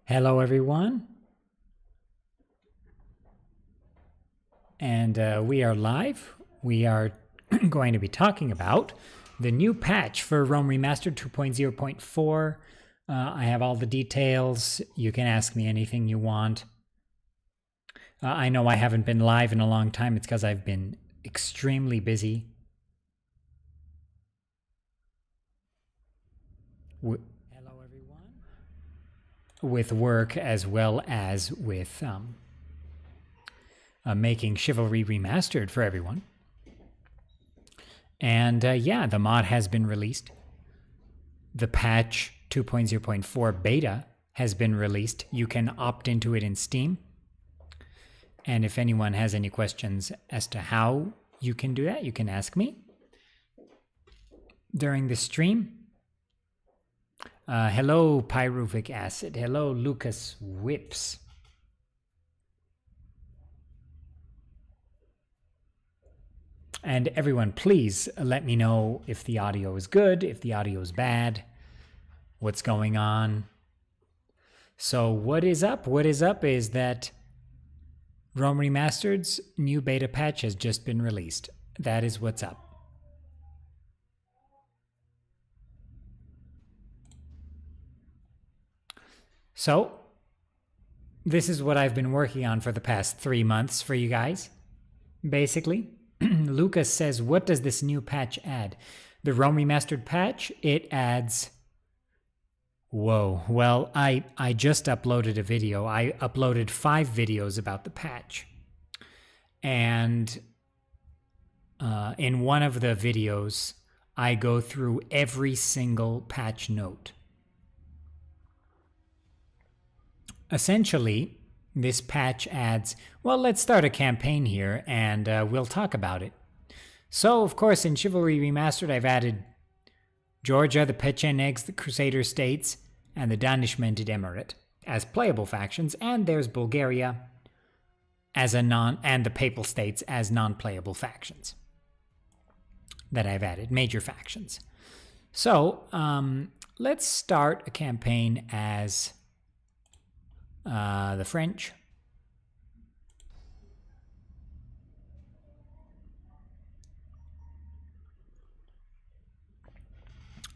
Hello, everyone. And we are live. We are going to be talking about the new patch for Rome Remastered 2.0.4. I have all the details. You can ask me anything you want. I know I haven't been live in a long time. It's because I've been extremely busy. Hello, everyone. With work as well as with making Chivalry Remastered for everyone. And yeah, the mod has been released. The patch 2.0.4 beta has been released. You can opt into it in Steam. And if anyone has any questions as to how you can do that, you can ask me during the stream. Hello, Pyruvic Acid. Hello, Lucas Whips. And everyone, please let me know if the audio is good, if the audio is bad, what's going on. So what is up? What is up is that Rome Remastered's new beta patch has just been released. That is what's up. So this is what I've been working on for the past 3 months for you guys, basically. Lucas says, what does this new patch add? The Rome Remastered patch, it adds... Whoa, well, I just uploaded a video. I uploaded 5 videos about the patch. And in one of the videos, I go through every single patch note. Essentially, this patch adds, well, let's start a campaign here and we'll talk about it. So, of course, in Chivalry Remastered, I've added Georgia, the Pechenegs, the Crusader states, and the Danishmented Emirate as playable factions, and there's Bulgaria as and the Papal States as non-playable factions that I've added, major factions. So, let's start a campaign as the French.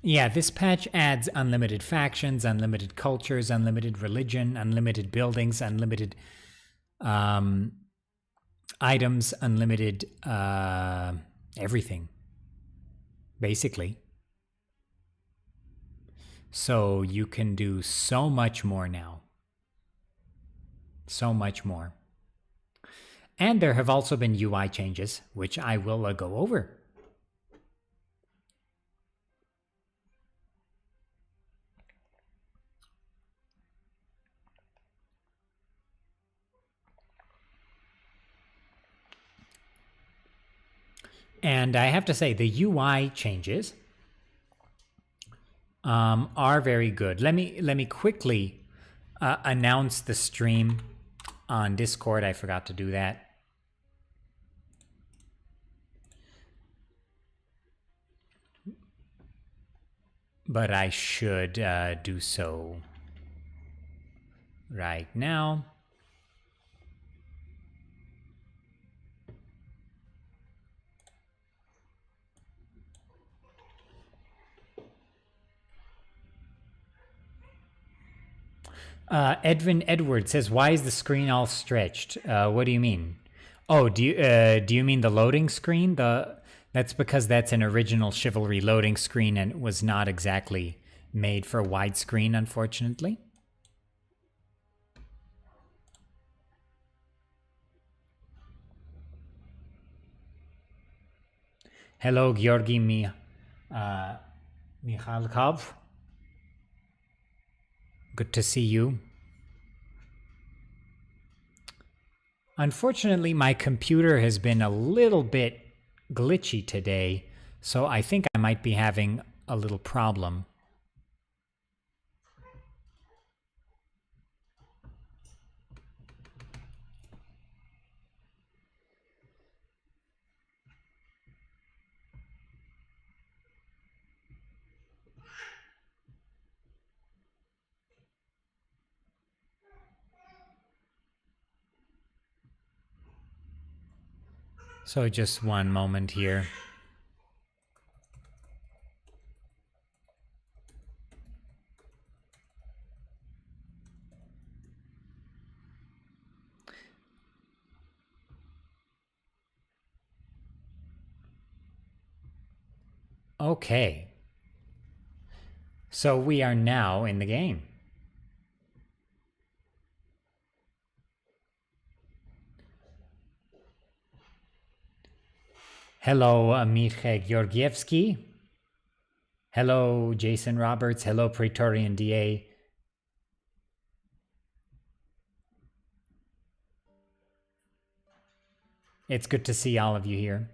Yeah, this patch adds unlimited factions, unlimited cultures, unlimited religion, unlimited buildings, unlimited items, unlimited everything, basically. So you can do so much more now. So much more. And there have also been UI changes, which I will go over. And I have to say, the UI changes are very good. Let me quickly announce the stream on Discord. I forgot to do that. But I should do so right now. Edwin Edwards says, "Why is the screen all stretched?" What do you mean? Oh, do you mean the loading screen? That's because that's an original Chivalry loading screen, and it was not exactly made for widescreen, unfortunately. Hello, Georgi Mikhalkov. Good to see you. Unfortunately, my computer has been a little bit glitchy today, so I think I might be having a little problem. So just one moment here. Okay. So we are now in the game. Hello, Mirche Georgievsky. Hello, Jason Roberts. Hello, Praetorian DA. It's good to see all of you here.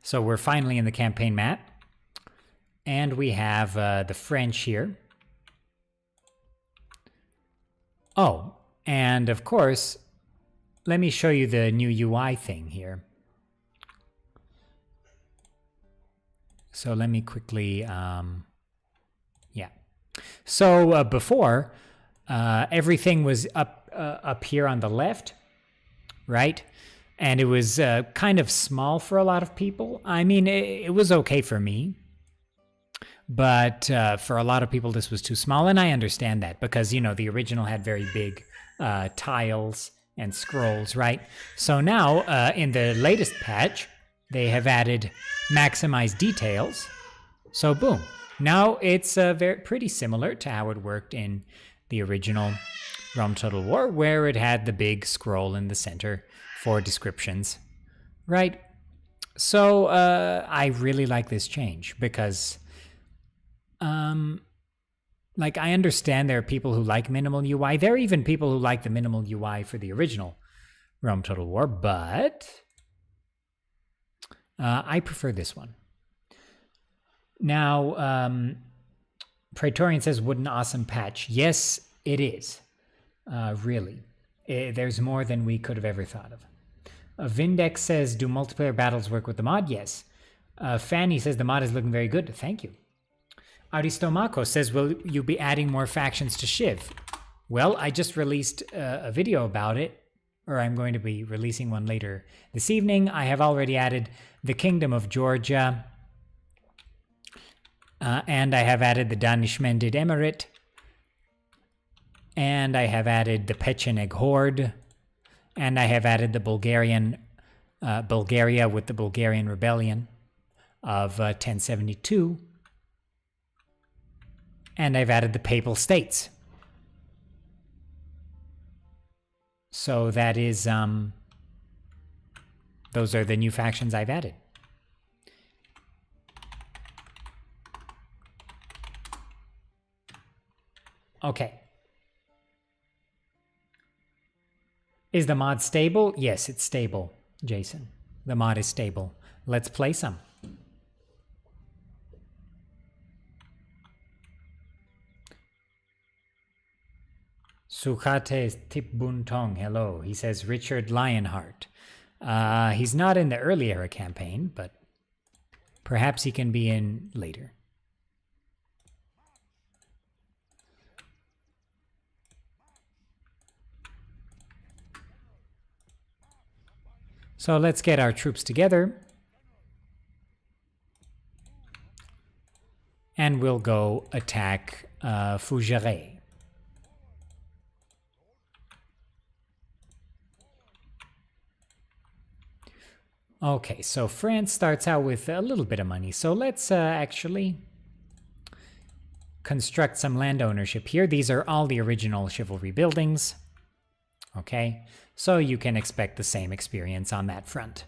So we're finally in the campaign map. And we have the French here. Oh, and of course, let me show you the new UI thing here. So let me quickly, yeah. So before, everything was up here on the left, right? And it was kind of small for a lot of people. I mean, it was okay for me. But for a lot of people, this was too small, and I understand that because, you know, the original had very big tiles and scrolls, right? So now, in the latest patch, they have added maximize details. So boom, now it's pretty similar to how it worked in the original Rome Total War, where it had the big scroll in the center for descriptions, right? So I really like this change because... like, I understand there are people who like minimal UI. There are even people who like the minimal UI for the original Rome Total War, but I prefer this one. Now, Praetorian says, what an awesome patch. Yes, it is. Really. There's more than we could have ever thought of. Vindex says, do multiplayer battles work with the mod? Yes. Fanny says, the mod is looking very good. Thank you. Aristomako says, will you be adding more factions to Shiv? Well, I just released a video about it, or I'm going to be releasing one later this evening. I have already added the Kingdom of Georgia, and I have added the Danishmendid Emirate, and I have added the Pecheneg Horde, and I have added the Bulgaria with the Bulgarian Rebellion of 1072. And I've added the Papal States. So that is, those are the new factions I've added. Okay. Is the mod stable? Yes, it's stable, Jason. The mod is stable. Let's play some. Sukate Tipbuntong, hello. He says Richard Lionheart. He's not in the early era campaign, but perhaps he can be in later. So let's get our troops together. And we'll go attack Fougeray. Okay, so France starts out with a little bit of money. So let's actually construct some land ownership here. These are all the original chivalry buildings. Okay, so you can expect the same experience on that front.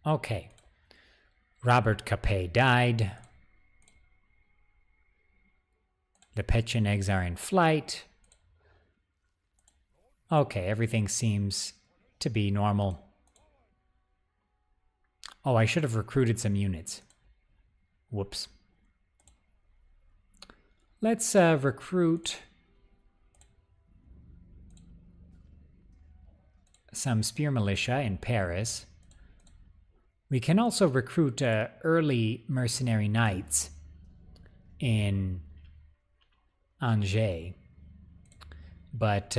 Okay, Robert Capet died. The Pechenegs are in flight. Okay, everything seems to be normal. Oh, I should have recruited some units. Whoops. Let's recruit some spear militia in Paris. We can also recruit early mercenary knights in Angers. But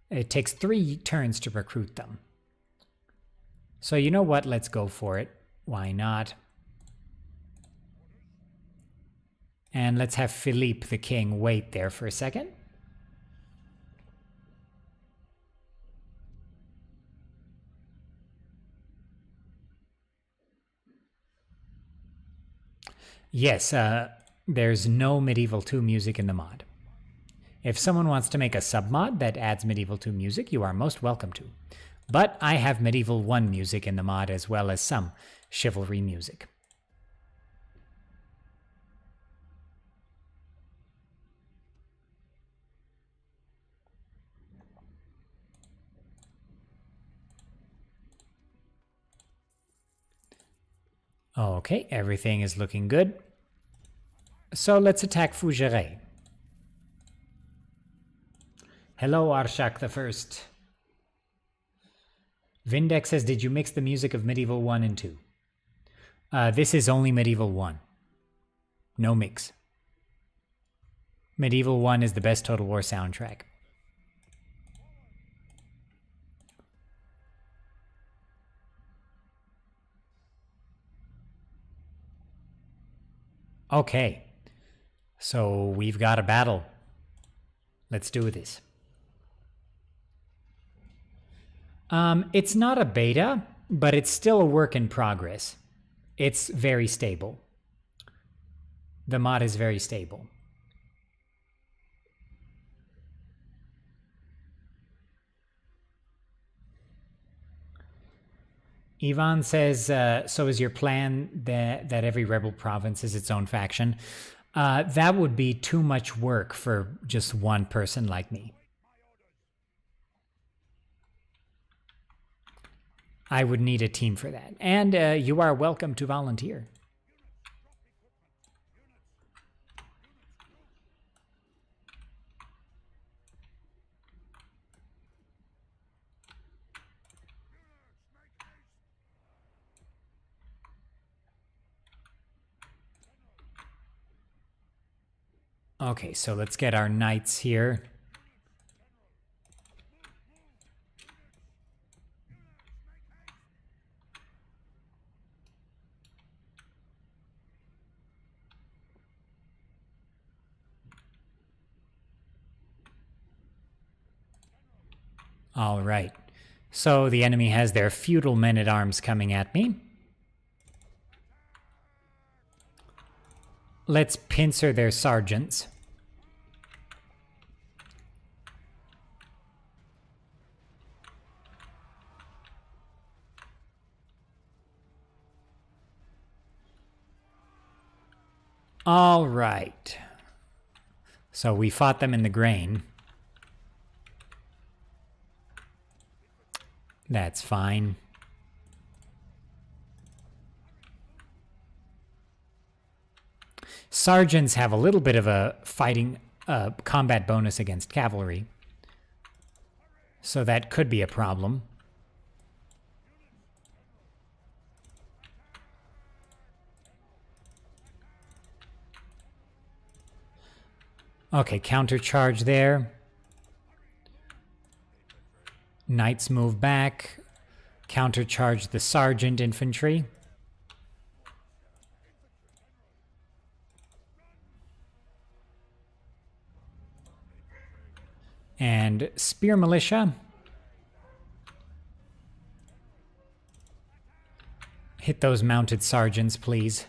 it takes 3 turns to recruit them. So you know what? Let's go for it. Why not? And let's have Philippe the king wait there for a second. Yes, there's no Medieval 2 music in the mod. If someone wants to make a submod that adds Medieval 2 music, you are most welcome to. But I have Medieval 1 music in the mod as well as some Chivalry music. Okay, everything is looking good. So let's attack Fougeray. Hello, Arshak the First. Vindex says, did you mix the music of Medieval 1 and 2? This is only Medieval 1. No mix. Medieval 1 is the best Total War soundtrack. Okay. So we've got a battle. Let's do this. It's not a beta, but it's still a work in progress. It's very stable. The mod is very stable. Ivan says, so is your plan that every rebel province is its own faction? That would be too much work for just one person like me. I would need a team for that. And you are welcome to volunteer. Okay, so let's get our knights here. All right. So the enemy has their feudal men-at-arms coming at me. Let's pincer their sergeants. All right. So we fought them in the grain. That's fine. Sergeants have a little bit of a fighting combat bonus against cavalry. So that could be a problem. Okay, countercharge there. Knights move back. Countercharge the sergeant infantry. And spear militia. Hit those mounted sergeants, please.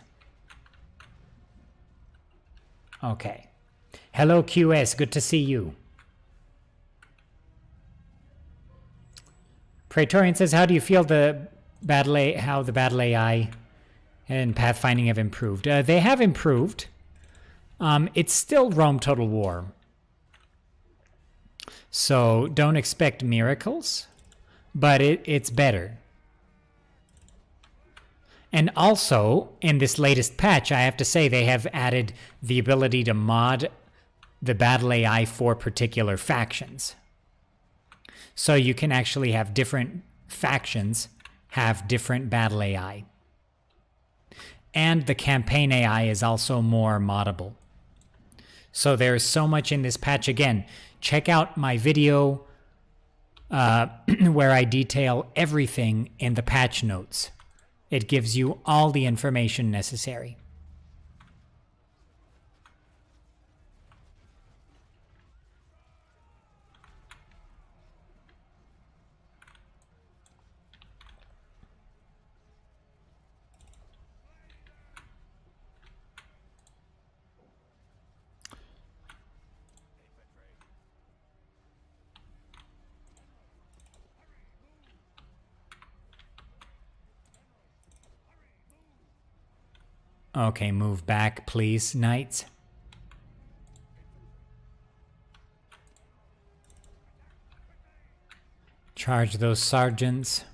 Okay. Hello, QS. Good to see you. Praetorian says, how do you feel how the battle AI and pathfinding have improved? They have improved. It's still Rome Total War. So don't expect miracles, but it's better. And also, in this latest patch, I have to say they have added the ability to mod the battle AI for particular factions. So you can actually have different factions have different battle AI. And the campaign AI is also more moddable. So there's so much in this patch. Again, check out my video where I detail everything in the patch notes. It gives you all the information necessary. Okay, move back, please, knights. Charge those sergeants.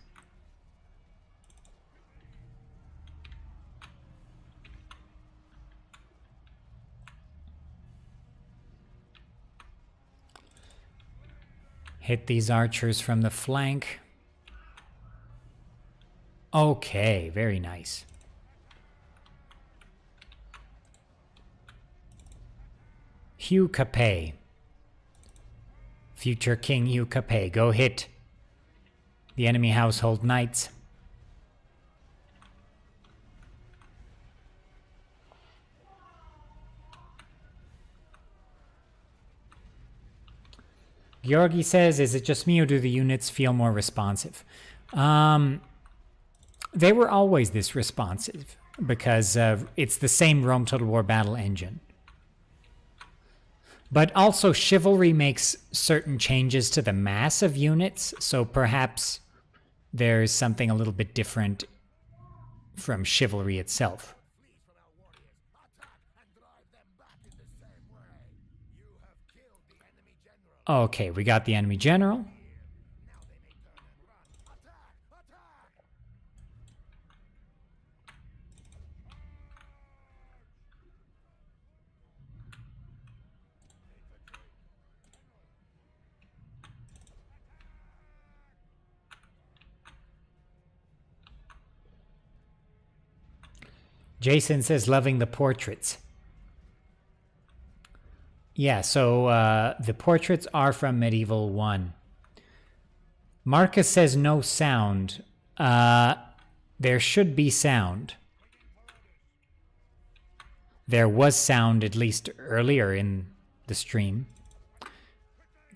Hit these archers from the flank. Okay, very nice. Hugh Capet. Future King Hugh Capet. Go hit the enemy household knights. Georgi says, is it just me or do the units feel more responsive? They were always this responsive because it's the same Rome Total War battle engine. But also Chivalry makes certain changes to the mass of units, so perhaps there's something a little bit different from Chivalry itself. Okay, we got the enemy general. Jason says, loving the portraits. Yeah, so the portraits are from Medieval 1. Marcus says no sound. There should be sound. There was sound at least earlier in the stream.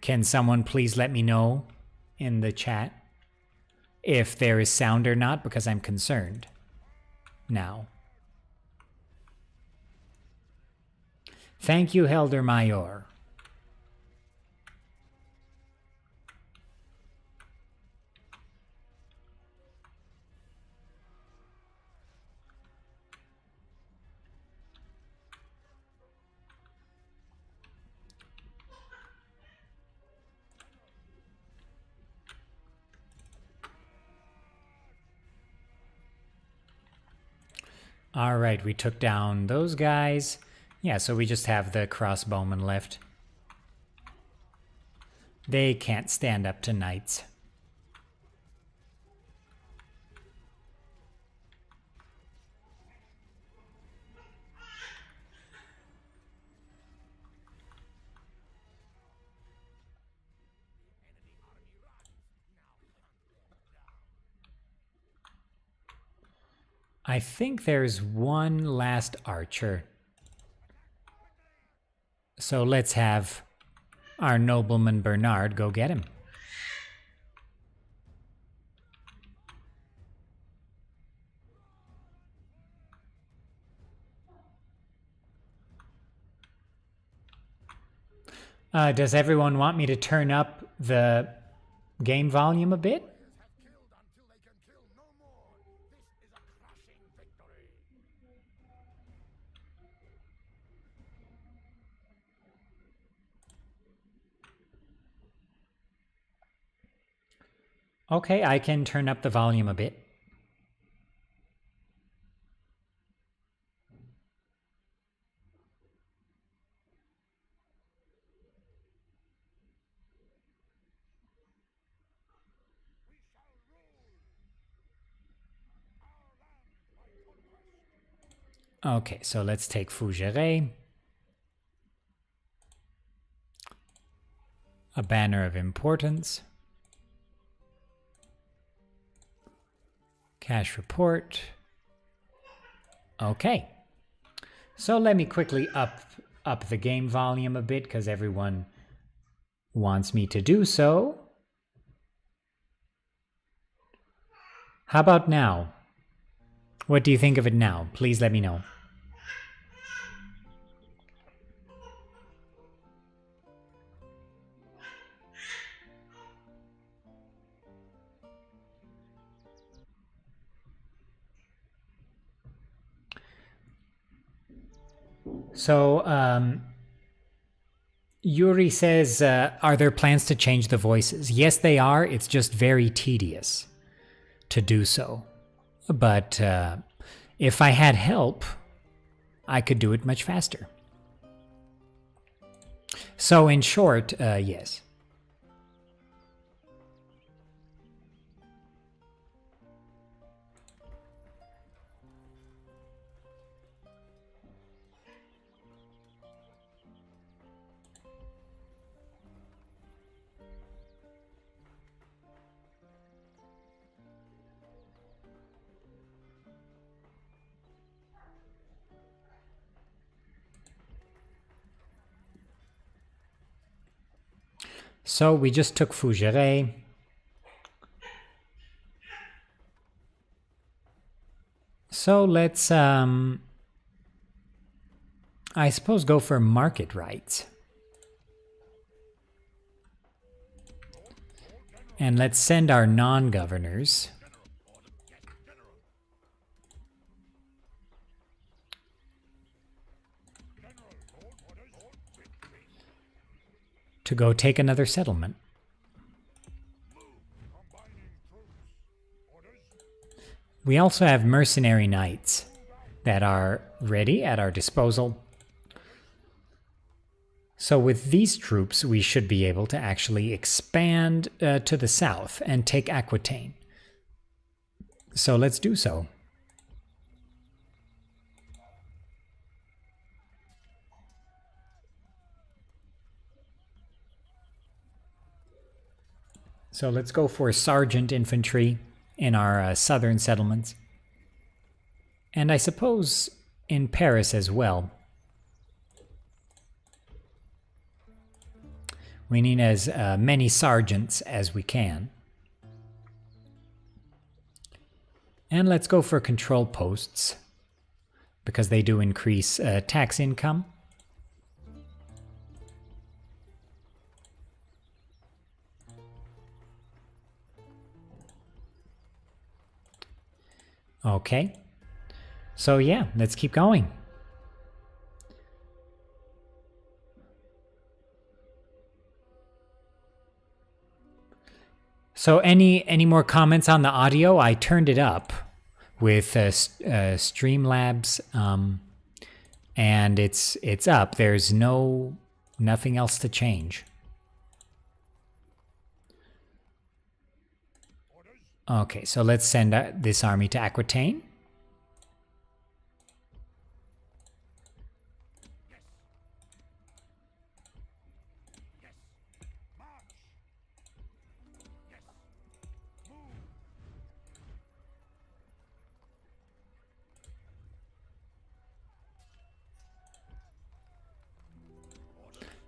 Can someone please let me know in the chat if there is sound or not, because I'm concerned now. Thank you, Helder Mayor. All right, we took down those guys. Yeah, so we just have the crossbowmen left. They can't stand up to knights. I think there's one last archer. So let's have our nobleman Bernard go get him. Does everyone want me to turn up the game volume a bit? Okay, I can turn up the volume a bit. Okay, so let's take Fougeray. A banner of importance. Cash report. Okay. So let me quickly up the game volume a bit because everyone wants me to do so. How about now? What do you think of it now? Please let me know. So, Yuri says, are there plans to change the voices? Yes, they are. It's just very tedious to do so. But if I had help, I could do it much faster. So in short, yes. So we just took Fougeray. So let's, I suppose, go for market rights. And let's send our non-governors to go take another settlement. We also have mercenary knights that are ready at our disposal. So with these troops, we should be able to actually expand to the south and take Aquitaine. So let's do so. So let's go for sergeant infantry in our southern settlements. And I suppose in Paris as well. We need as many sergeants as we can. And let's go for control posts, because they do increase tax income. Okay. So yeah, let's keep going. So any more comments on the audio? I turned it up with Streamlabs, and it's up. There's nothing else to change. Okay, so let's send this army to Aquitaine.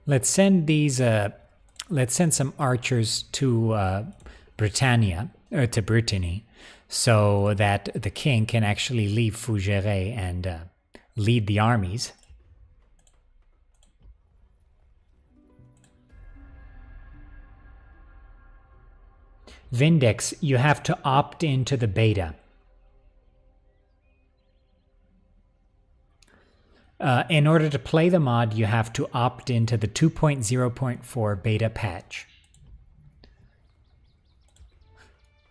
Let's send these. Let's send some archers to Britannia, or to Brittany, so that the king can actually leave Fougeray and lead the armies. Vindex, you have to opt into the beta. In order to play the mod, you have to opt into the 2.0.4 beta patch.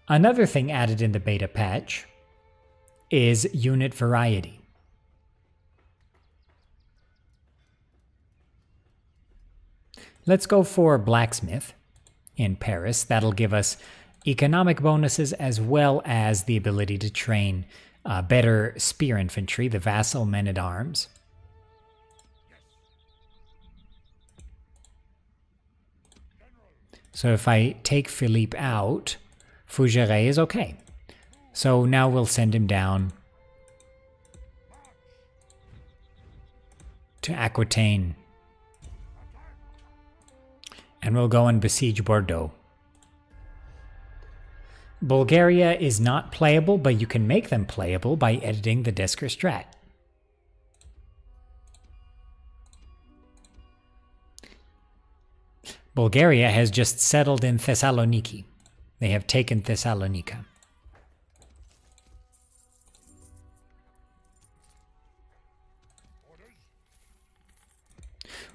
Another thing added in the beta patch is unit variety. Let's go for blacksmith in Paris. That'll give us economic bonuses as well as the ability to train better spear infantry, the vassal men-at-arms. So if I take Philippe out, Fougeray is okay. So now we'll send him down to Aquitaine. And we'll go and besiege Bordeaux. Bulgaria is not playable, but you can make them playable by editing the Desker strat. Bulgaria has just settled in Thessaloniki. They have taken Thessalonica.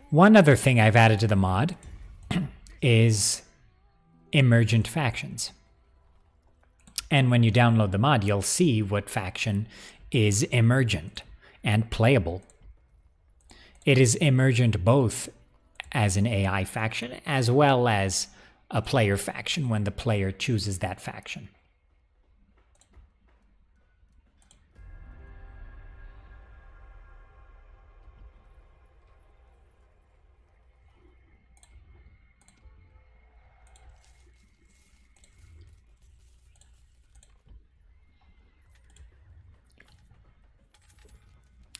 One other thing I've added to the mod is Emergent factions. And when you download the mod, you'll see what faction is emergent and playable. It is emergent both as an AI faction as well as a player faction when the player chooses that faction.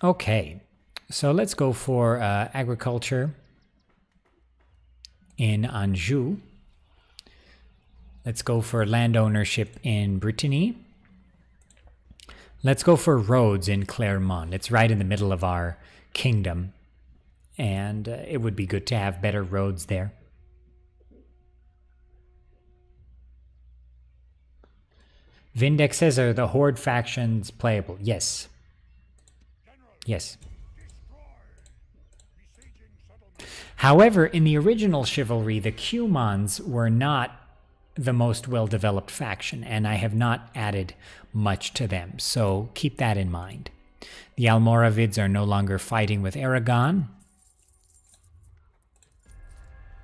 Okay, so let's go for agriculture in Anjou. Let's go for land ownership in Brittany. Let's go for roads in Clermont. It's right in the middle of our kingdom, and it would be good to have better roads there. Vindex says, are the Horde factions playable? Yes. Yes. However, in the original Chivalry, the Cumans were not the most well-developed faction, and I have not added much to them, so keep that in mind. The Almoravids are no longer fighting with Aragon.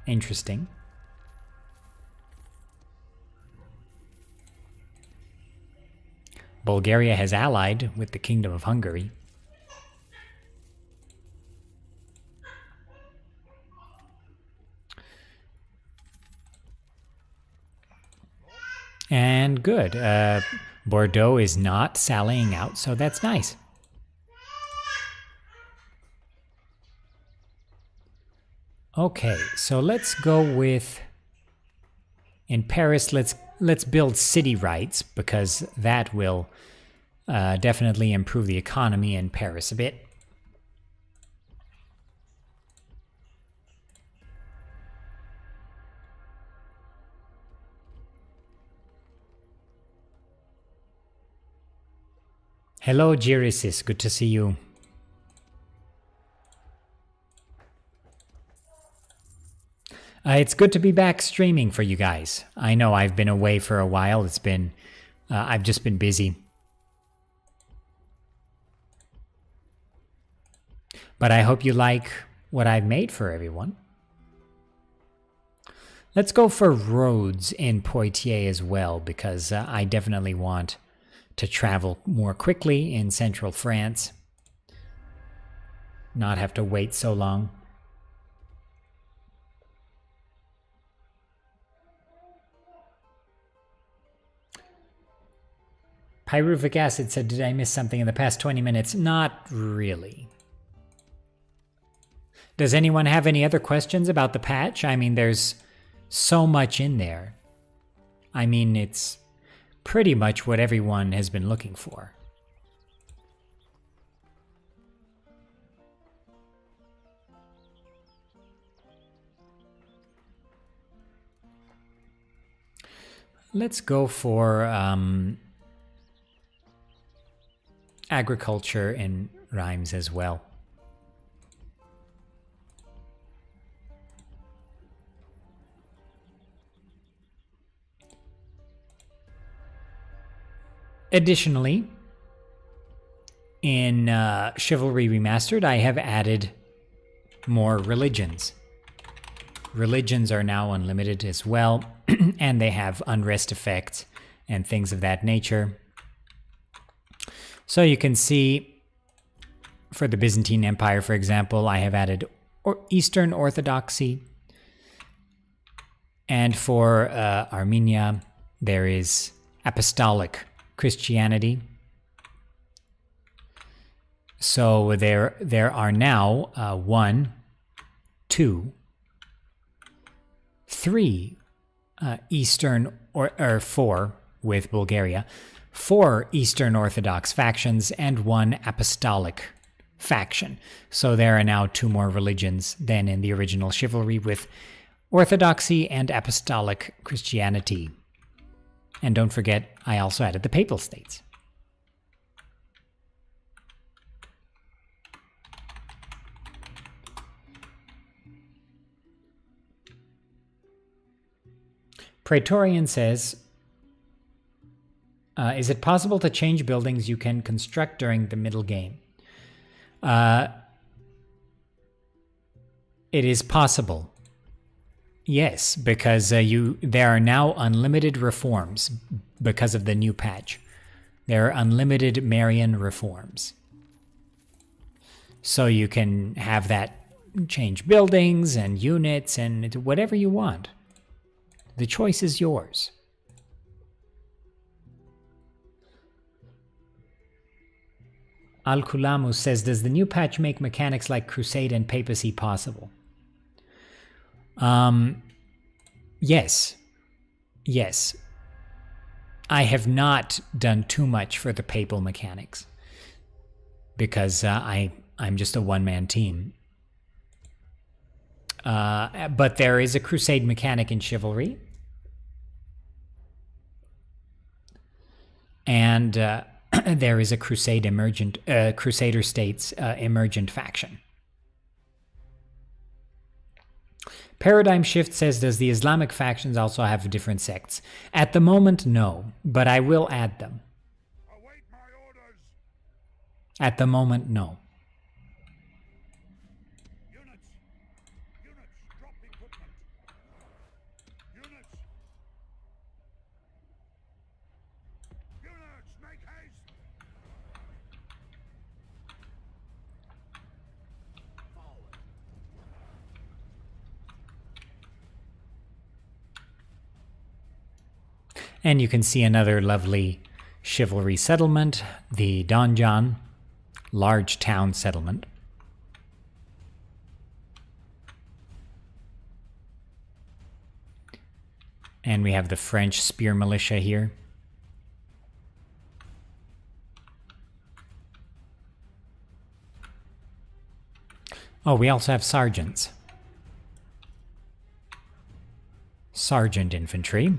Interesting. Bulgaria has allied with the Kingdom of Hungary. And good. Bordeaux is not sallying out, so that's nice. Okay, so let's go with... In Paris, let's build city rights, because that will definitely improve the economy in Paris a bit. Hello, Girisis. Good to see you. It's good to be back streaming for you guys. I know I've been away for a while. It's been, I've just been busy. But I hope you like what I've made for everyone. Let's go for roads in Poitiers as well, because I definitely want to travel more quickly in central France. Not have to wait so long. Pyruvic acid said, did I miss something in the past 20 minutes? Not really. Does anyone have any other questions about the patch? I mean, there's so much in there. I mean, it's pretty much what everyone has been looking for. Let's go for agriculture in Reims as well. Additionally, in Chivalry Remastered, I have added more religions. Religions are now unlimited as well, and they have unrest effects and things of that nature. So you can see for the Byzantine Empire, for example, I have added Eastern Orthodoxy. And for Armenia, there is Apostolic Christianity. So there are now 1, 2, 3 Eastern or 4 with Bulgaria, 4 Eastern Orthodox factions and 1 Apostolic faction. So there are now 2 more religions than in the original Chivalry, with Orthodoxy and Apostolic Christianity. And don't forget, I also added the Papal States. Praetorian says, is it possible to change buildings you can construct during the middle game? It is possible. Yes, because there are now unlimited reforms because of the new patch. There are unlimited Marian reforms. So you can have that change buildings and units and whatever you want. The choice is yours. Al-Kulamu says, does the new patch make mechanics like Crusade and Papacy possible? Yes. Yes. I have not done too much for the Papal mechanics because I'm just a one-man team. But there is a Crusade mechanic in Chivalry. And there is a Crusade Emergent, Crusader States Emergent faction. Paradigm Shift says, does the Islamic factions also have different sects? At the moment, no, but I will add them. Await my orders. At the moment, no. Units, drop equipment. Units, make haste. And you can see another lovely Chivalry settlement, the Donjon, large town settlement. And we have the French spear militia here. Oh, we also have sergeants. Sergeant infantry.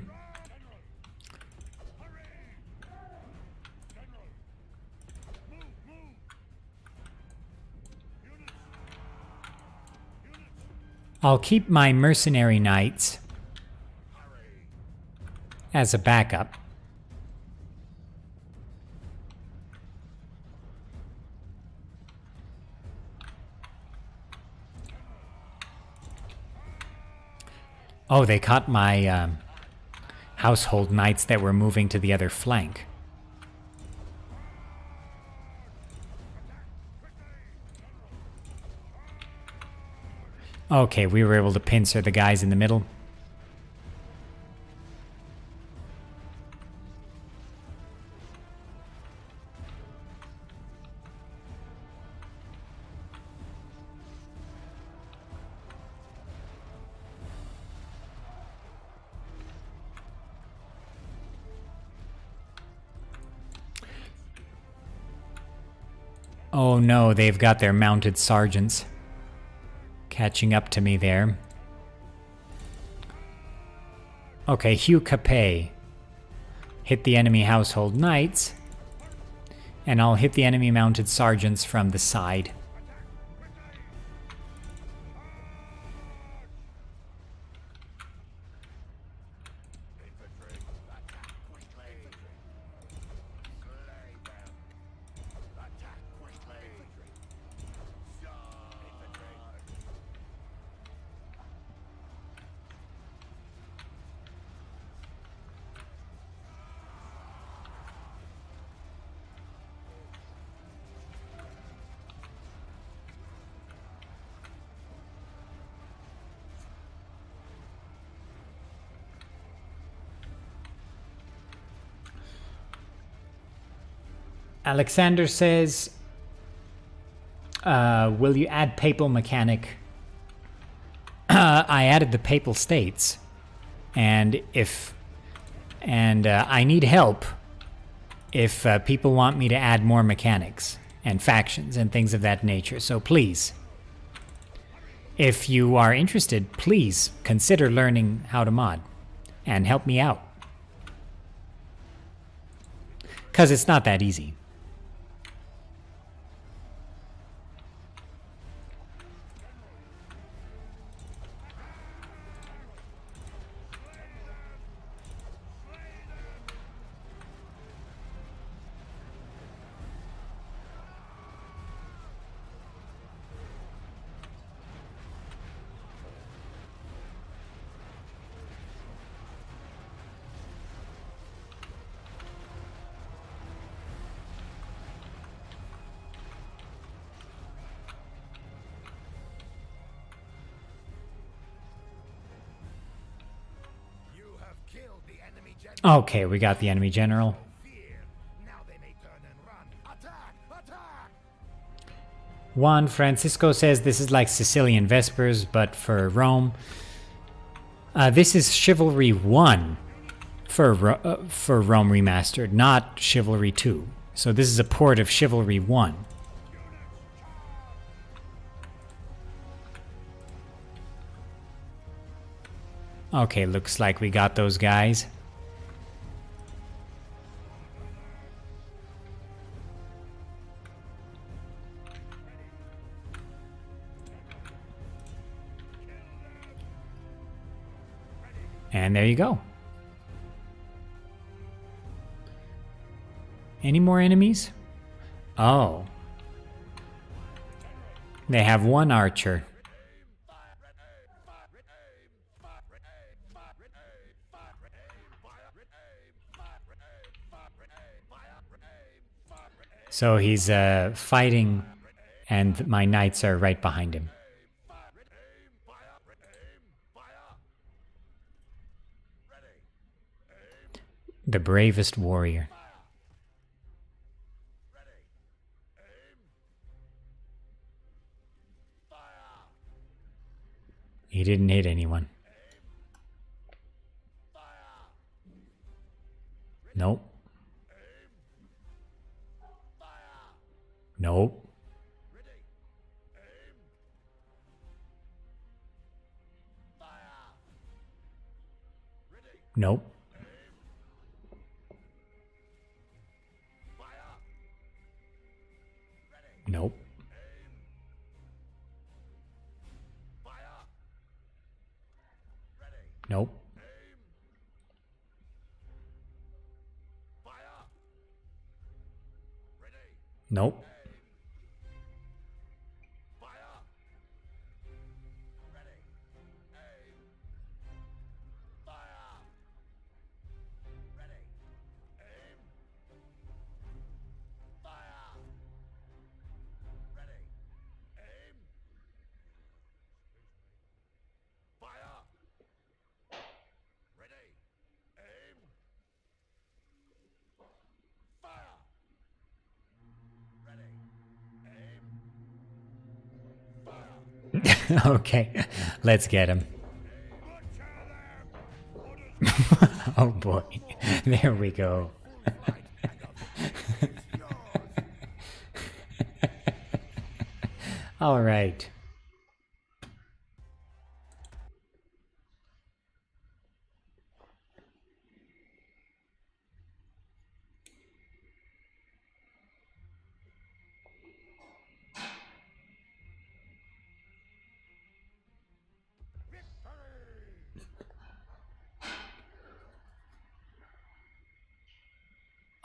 I'll keep my mercenary knights as a backup. Oh, they caught my household knights that were moving to the other flank. Okay, we were able to pincer the guys in the middle. Oh no, they've got their mounted sergeants catching up to me there. Okay, Hugh Capet. Hit the enemy household knights. And I'll hit the enemy mounted sergeants from the side. Alexander says, will you add papal mechanic? I added the papal states, and I need help if people want me to add more mechanics and factions and things of that nature. So please, if you are interested, please consider learning how to mod and help me out. Because it's not that easy. Okay, we got the enemy general. Juan Francisco says this is like Sicilian Vespers, but for Rome. This is Chivalry 1 for Rome Remastered, not Chivalry 2. So this is a port of Chivalry 1. Okay, looks like we got those guys. And there you go. Any more enemies? Oh. They have one archer. So he's fighting, and my knights are right behind him. The bravest warrior. He didn't hit anyone. Nope. Nope. Nope. Nope. Nope. Nope. Okay, let's get him. Oh boy, there we go. All right.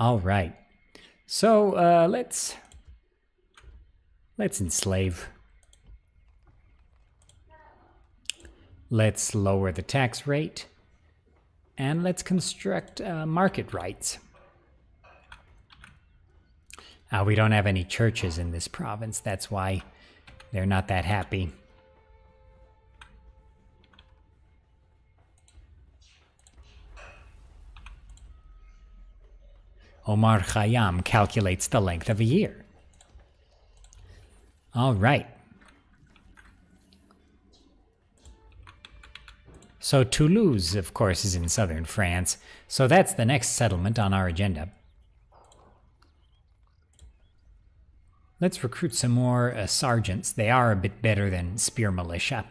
All right. So let's enslave. Let's lower the tax rate, and let's construct market rights. We don't have any churches in this province. That's why they're not that happy. Omar Khayyam calculates the length of a year. All right. So Toulouse, of course, is in southern France. So that's the next settlement on our agenda. Let's recruit some more sergeants. They are a bit better than spear militia.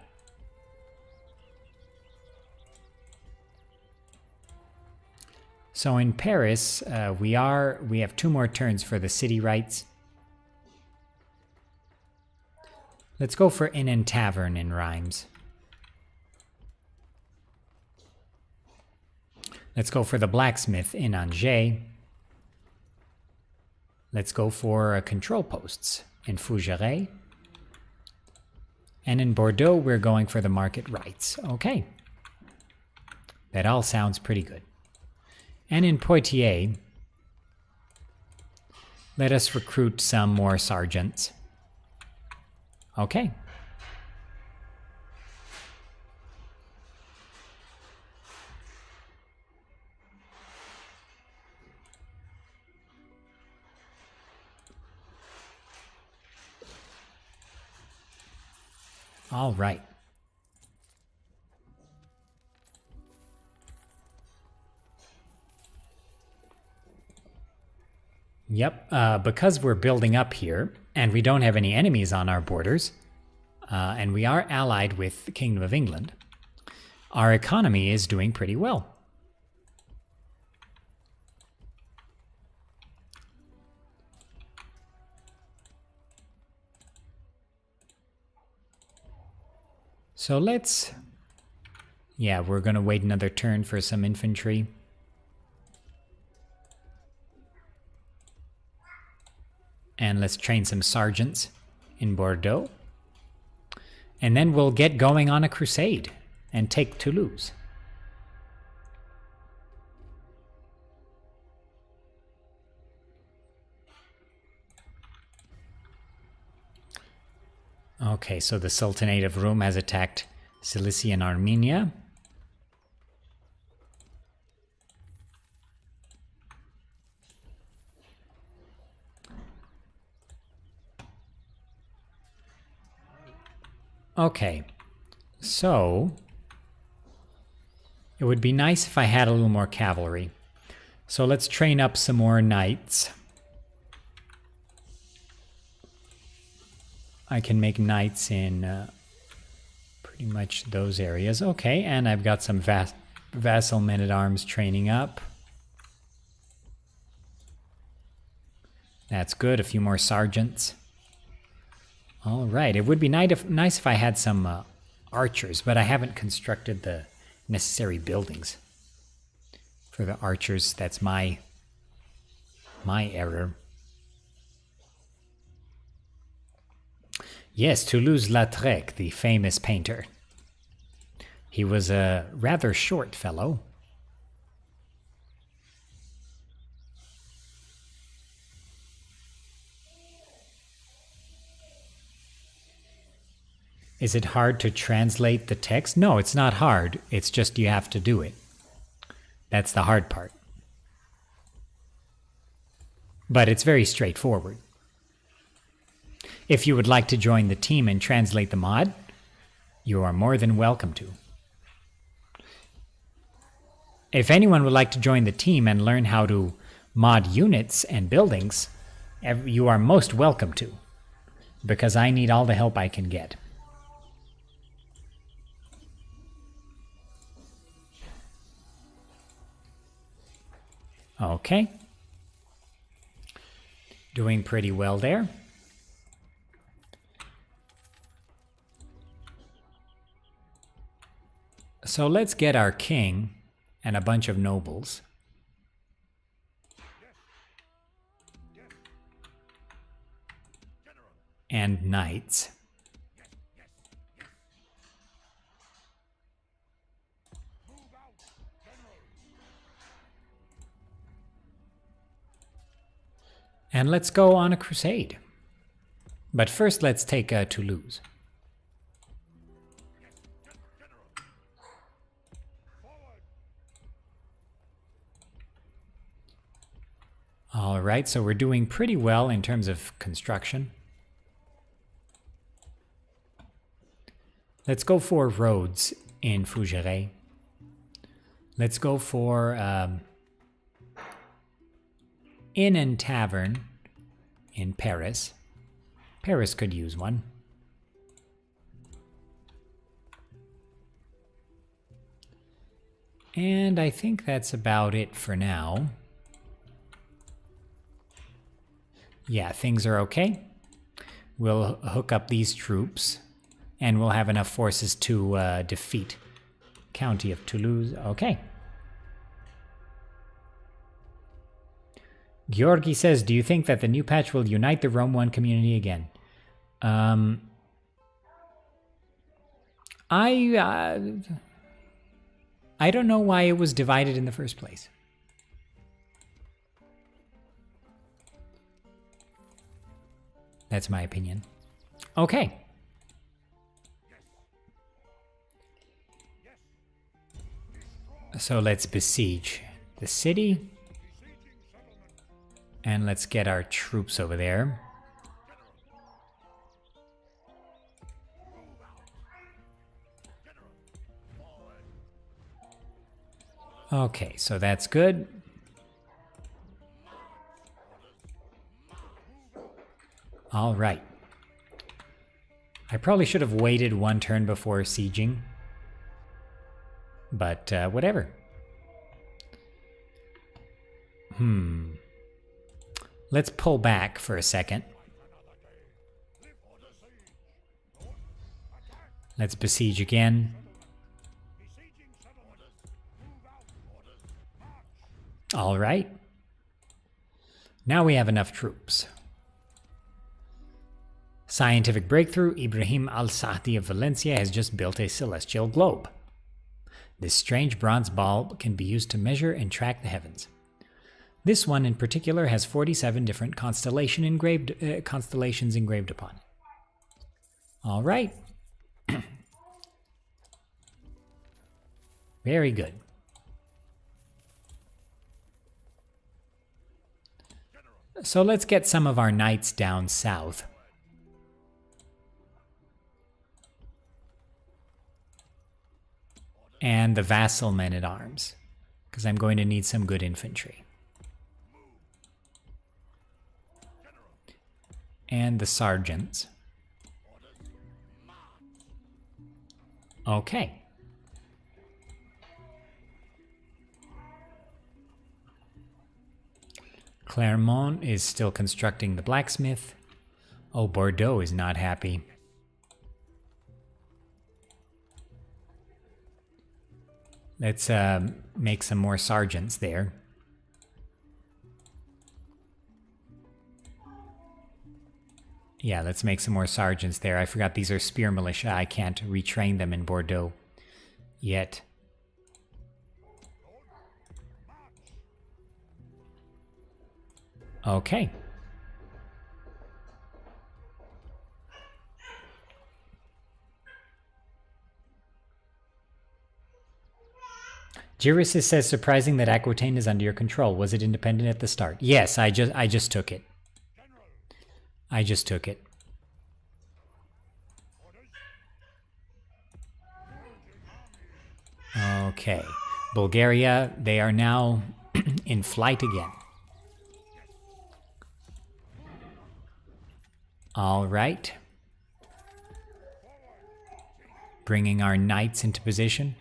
So in Paris, we have 2 more turns for the city rights. Let's go for Inn and Tavern in Reims. Let's go for the blacksmith in Angers. Let's go for control posts in Fougeray. And in Bordeaux, we're going for the market rights. Okay. That all sounds pretty good. And in Poitiers, let us recruit some more sergeants. Okay. All right. Yep, because we're building up here, and we don't have any enemies on our borders, and we are allied with the Kingdom of England, our economy is doing pretty well. So let's... Yeah, we're going to wait another turn for some infantry. And let's train some sergeants in Bordeaux. And then we'll get going on a crusade and take Toulouse. Okay, so the Sultanate of Rome has attacked Cilicia and Armenia. Okay, so it would be nice if I had a little more cavalry. So let's train up some more knights. I can make knights in pretty much those areas. Okay, and I've got some vassal men-at-arms training up. That's good, a few more sergeants. All right, it would be nice if I had some archers, but I haven't constructed the necessary buildings for the archers. That's my error. Yes, Toulouse-Lautrec, the famous painter. He was a rather short fellow. Is it hard to translate the text? No, it's not hard. It's just you have to do it. That's the hard part. But it's very straightforward. If you would like to join the team and translate the mod, you are more than welcome to. If anyone would like to join the team and learn how to mod units and buildings, you are most welcome to, because I need all the help I can get. Okay. Doing pretty well there. So let's get our king and a bunch of nobles. And knights. And let's go on a crusade. But first let's take Toulouse. All right, so we're doing pretty well in terms of construction. Let's go for roads in Fougeray. Let's go for inn and tavern in Paris. Paris could use one. And I think that's about it for now. Yeah, things are okay. We'll hook up these troops, and we'll have enough forces to defeat County of Toulouse. Okay. Georgi says, do you think that the new patch will unite the Rome 1 community again? I don't know why it was divided in the first place. That's my opinion. Okay. So let's besiege the city. And let's get our troops over there. Okay, so that's good. All right. I probably should have waited one turn before sieging. But whatever. Let's pull back for a second. Let's besiege again. All right. Now we have enough troops. Scientific breakthrough. Ibrahim al-Sahdi of Valencia has just built a celestial globe. This strange bronze ball can be used to measure and track the heavens. This one in particular has 47 different constellations engraved upon it. All right. Very good. So let's get some of our knights down south. And the vassal men-at-arms, because I'm going to need some good infantry. And the sergeants. Okay. Clermont is still constructing the blacksmith. Oh, Bordeaux is not happy. Let's make some more sergeants there. Yeah, let's make some more sergeants there. I forgot these are spear militia. I can't retrain them in Bordeaux yet. Okay. Giris says, surprising that Aquitaine is under your control. Was it independent at the start? Yes, I just took it. I just took it. Okay. Bulgaria, they are now in flight again. All right. Bringing our knights into position.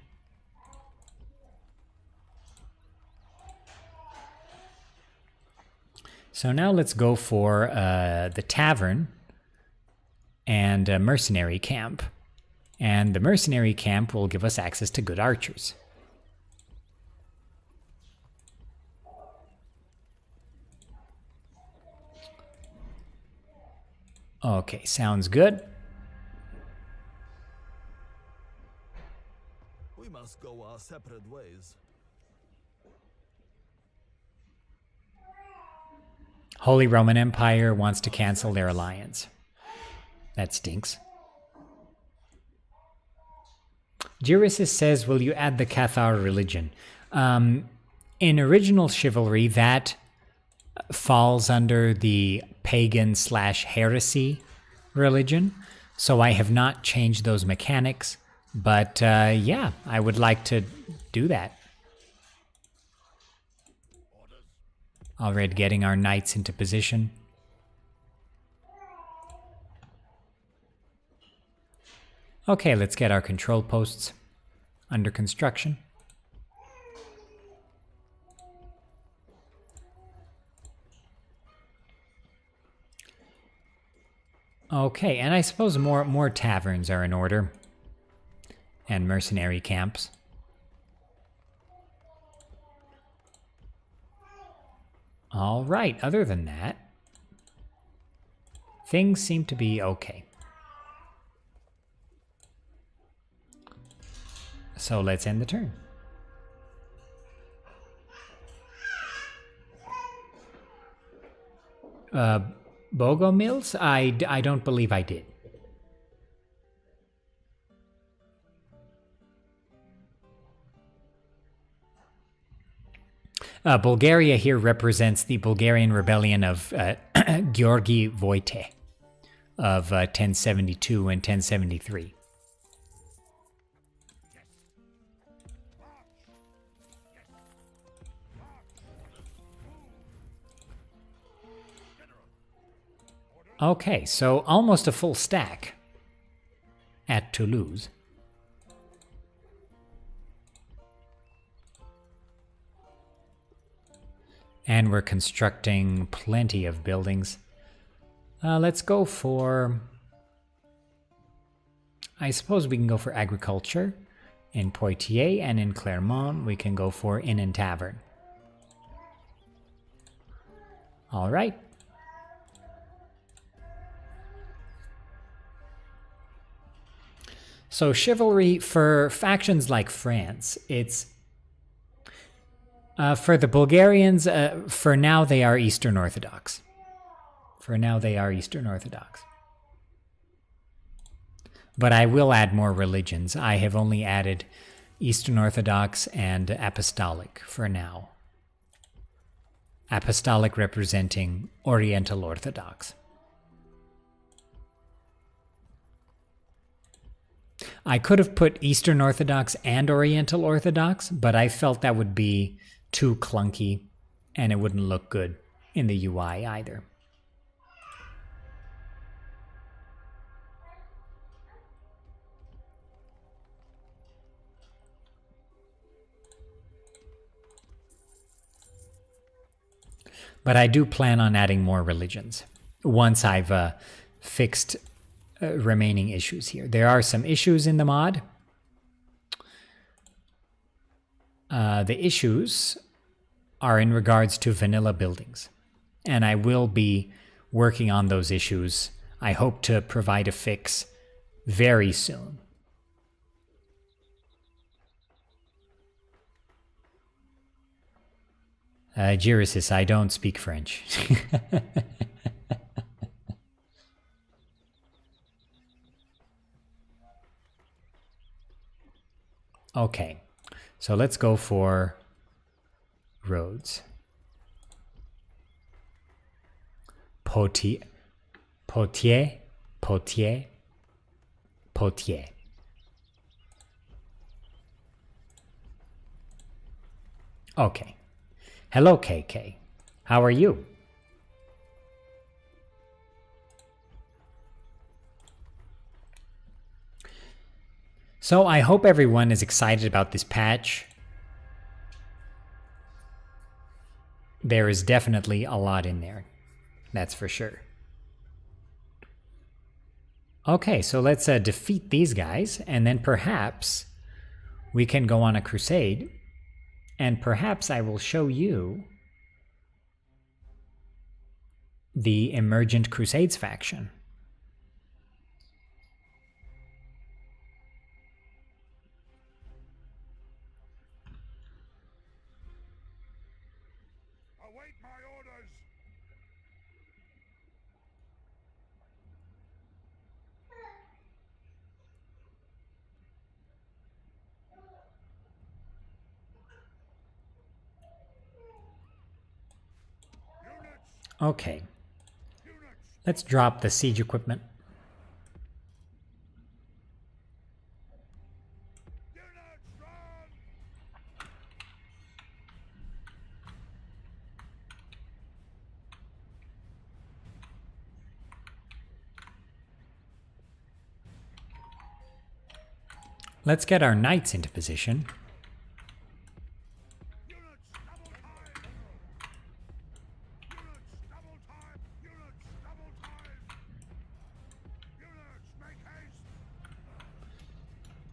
So now let's go for the tavern and a mercenary camp. And the mercenary camp will give us access to good archers. Okay, sounds good. We must go our separate ways. Holy Roman Empire wants to cancel their alliance. That stinks. Giris says, will you add the Cathar religion? In original Chivalry, that falls under the pagan slash heresy religion. So I have not changed those mechanics. But yeah, I would like to do that. Already getting our knights into position. Okay, let's get our control posts under construction. Okay, and I suppose more taverns are in order. And mercenary camps. All right, other than that, things seem to be okay. So let's end the turn. Bogo Mills? I don't believe I did. Bulgaria here represents the Bulgarian rebellion of Georgi Voite of 1072 and 1073. Okay, so almost a full stack at Toulouse. And we're constructing plenty of buildings. Let's go for... I suppose we can go for agriculture in Poitiers, and in Clermont we can go for inn and tavern. All right. So chivalry for factions like France, it's... for the Bulgarians, for now they are Eastern Orthodox. For now they are Eastern Orthodox. But I will add more religions. I have only added Eastern Orthodox and Apostolic for now. Apostolic representing Oriental Orthodox. I could have put Eastern Orthodox and Oriental Orthodox, but I felt that would be too clunky and it wouldn't look good in the UI either. But I do plan on adding more religions once I've fixed remaining issues here. There are some issues in the mod. The issues are in regards to vanilla buildings, and I will be working on those issues. I hope to provide a fix very soon. Girisis, I don't speak French. Okay, so let's go for roads. Poitiers, Poitiers, Poitiers, Poitiers. Okay. Hello, KK. How are you? So I hope everyone is excited about this patch. There is definitely a lot in there. That's for sure. Okay, so let's defeat these guys, and then perhaps we can go on a crusade. And perhaps I will show you the Emergent Crusades faction. Await my orders. Units, Okay. Let's drop the siege equipment. Let's get our knights into position.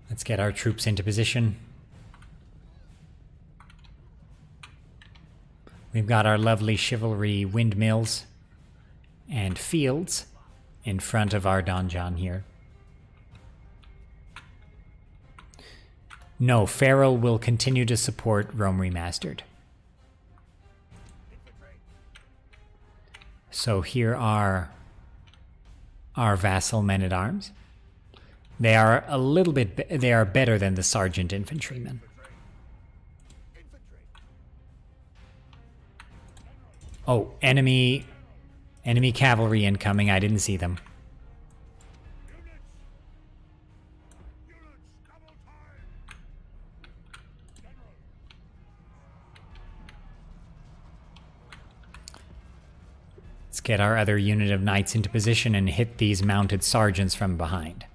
Let's get our troops into position. We've got our lovely chivalry windmills and fields in front of our donjon here. No, Farrell will continue to support Rome Remastered. So here are our vassal men-at-arms. They are a little bit, they are better than the sergeant infantrymen. Oh, enemy cavalry incoming. I didn't see them. Let's get our other unit of knights into position and hit these mounted sergeants from behind.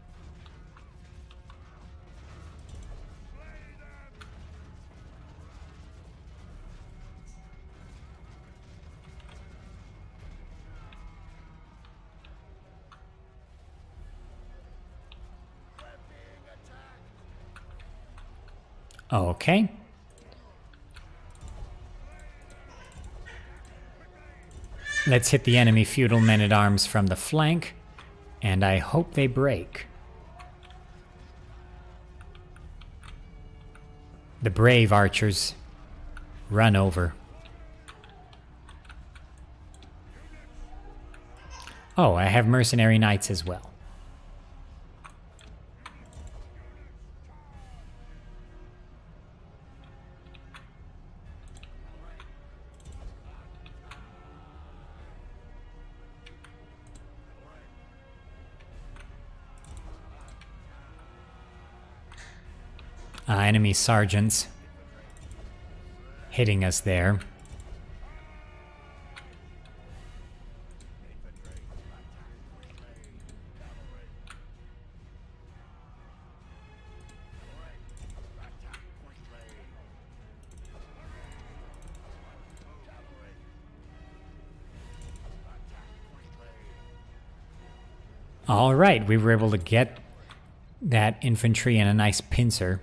Okay. Let's hit the enemy feudal men-at-arms from the flank, and I hope they break. The brave archers run over. Oh, I have mercenary knights as well. Enemy sergeants hitting us there. All right, we were able to get that infantry in a nice pincer.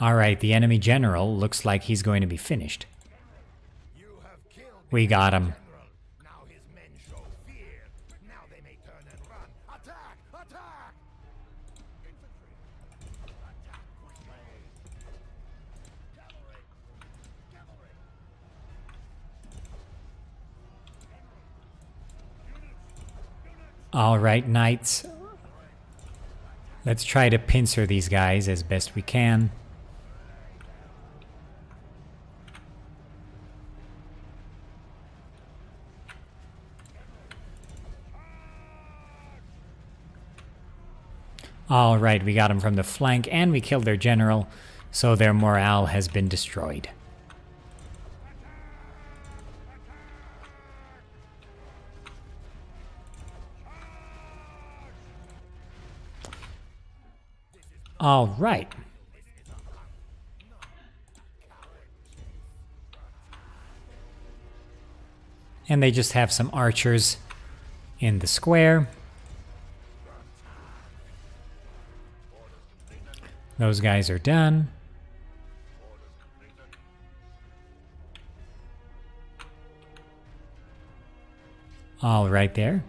All right, the enemy general looks like he's going to be finished. We got him. Now his men show fear. Now they may turn and run. Attack! Attack! Infantry. Attack quickly. Cavalry. Cavalry. All right, knights. Let's try to pincer these guys as best we can. All right, we got them from the flank and we killed their general, so their morale has been destroyed. All right. And they just have some archers in the square. Those guys are done. All right there.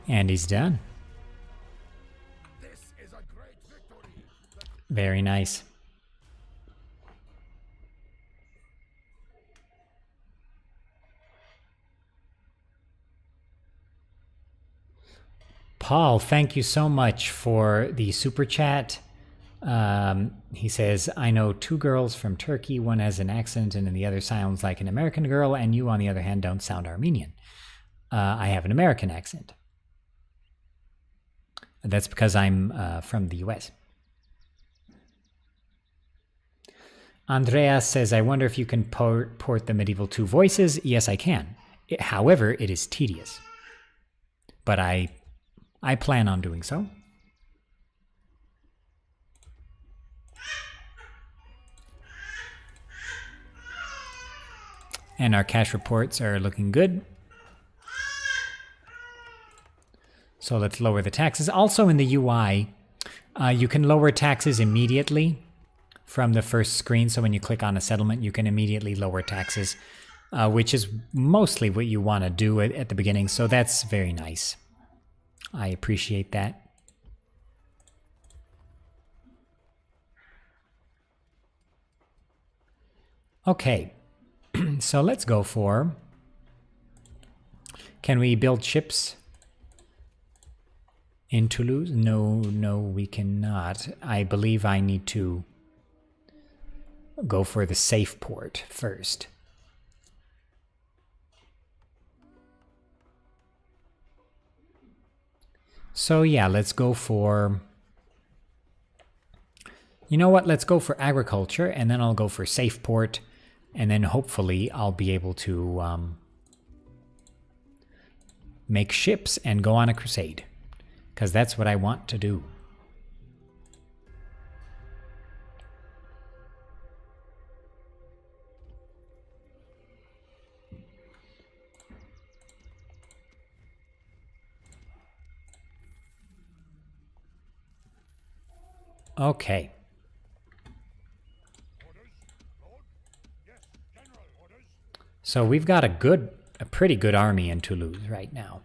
And he's done. This is a great victory. Very nice. Paul, thank you so much for the super chat. He says, I know two girls from Turkey. One has an accent and the other sounds like an American girl, and you, on the other hand, don't sound Armenian. I have an American accent. That's because I'm from the US. Andreas says, I wonder if you can port the Medieval 2 voices. Yes, I can. However, it is tedious. But I plan on doing so. And our cash reports are looking good. So let's lower the taxes. Also in the UI, you can lower taxes immediately from the first screen. So when you click on a settlement, you can immediately lower taxes, which is mostly what you want to do at the beginning. So that's very nice. I appreciate that. Okay, so let's go for... Can we build ships in Toulouse? No, we cannot. I believe I need to go for the safe port first. So yeah, let's go for... You know what? Let's go for agriculture, and then I'll go for safe port, and then hopefully I'll be able to make ships and go on a crusade, because that's what I want to do. Okay. So we've got a pretty good army in Toulouse right now.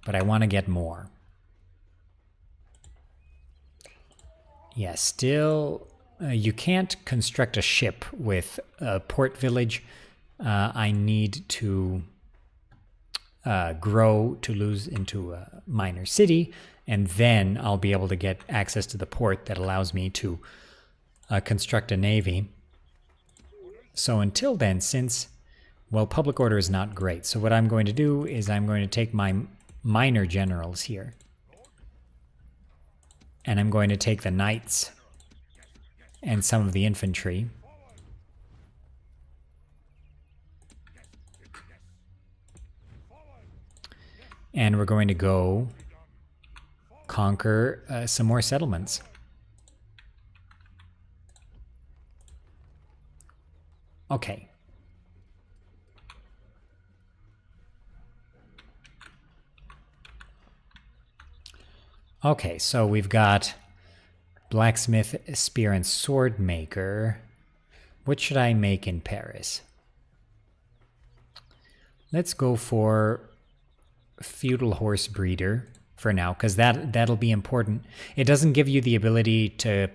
But I want to get more. Yeah, still, you can't construct a ship with a port village. I need to grow Toulouse into a minor city, and then I'll be able to get access to the port that allows me to construct a navy. So until then, since, well, public order is not great, so what I'm going to do is I'm going to take my minor generals here, and I'm going to take the knights and some of the infantry. And we're going to go conquer some more settlements. Okay. Okay, so we've got blacksmith, spear, and sword maker. What should I make in Paris? Let's go for feudal horse breeder for now, because that'll be important. It doesn't give you the ability to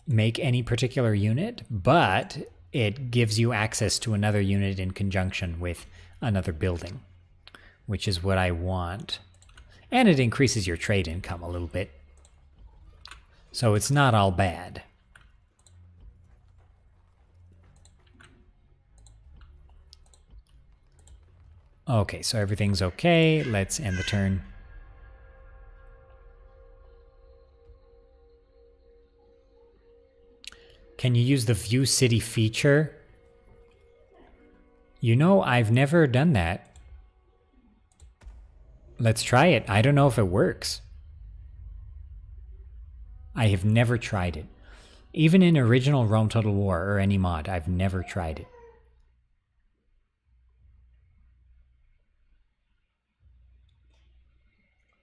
make any particular unit, but it gives you access to another unit in conjunction with another building, which is what I want. And it increases your trade income a little bit. So it's not all bad. Okay, so everything's okay. Let's end the turn. Can you use the View City feature? You know, I've never done that. Let's try it. I don't know if it works. I have never tried it. Even in original Rome Total War or any mod, I've never tried it.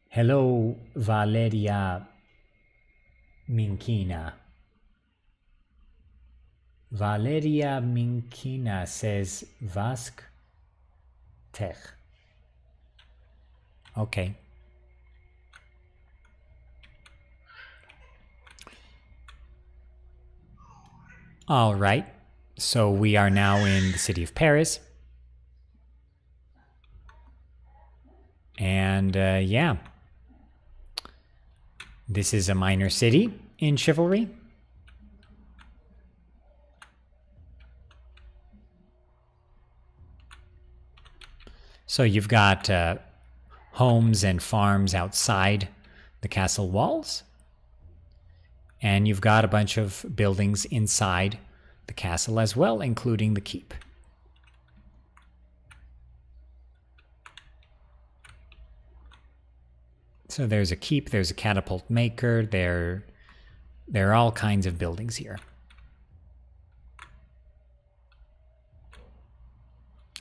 Hello, Valeria Minkina. Valeria Minkina says Vask Tech. Okay. All right. So we are now in the city of Paris. And yeah. This is a minor city in Chivalry. So you've got homes and farms outside the castle walls. And you've got a bunch of buildings inside the castle as well, including the keep. So there's a keep, there's a catapult maker, there are all kinds of buildings here.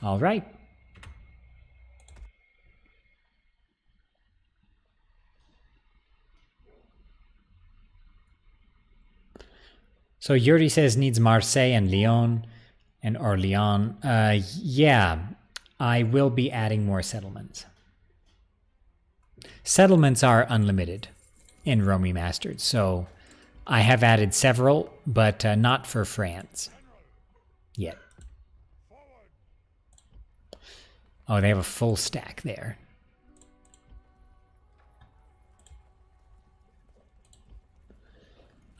All right. So Yuri says needs Marseille and Lyon and Orléans. Yeah, I will be adding more settlements. Settlements are unlimited in Rome Remastered, so I have added several, but not for France yet. Oh, they have a full stack there.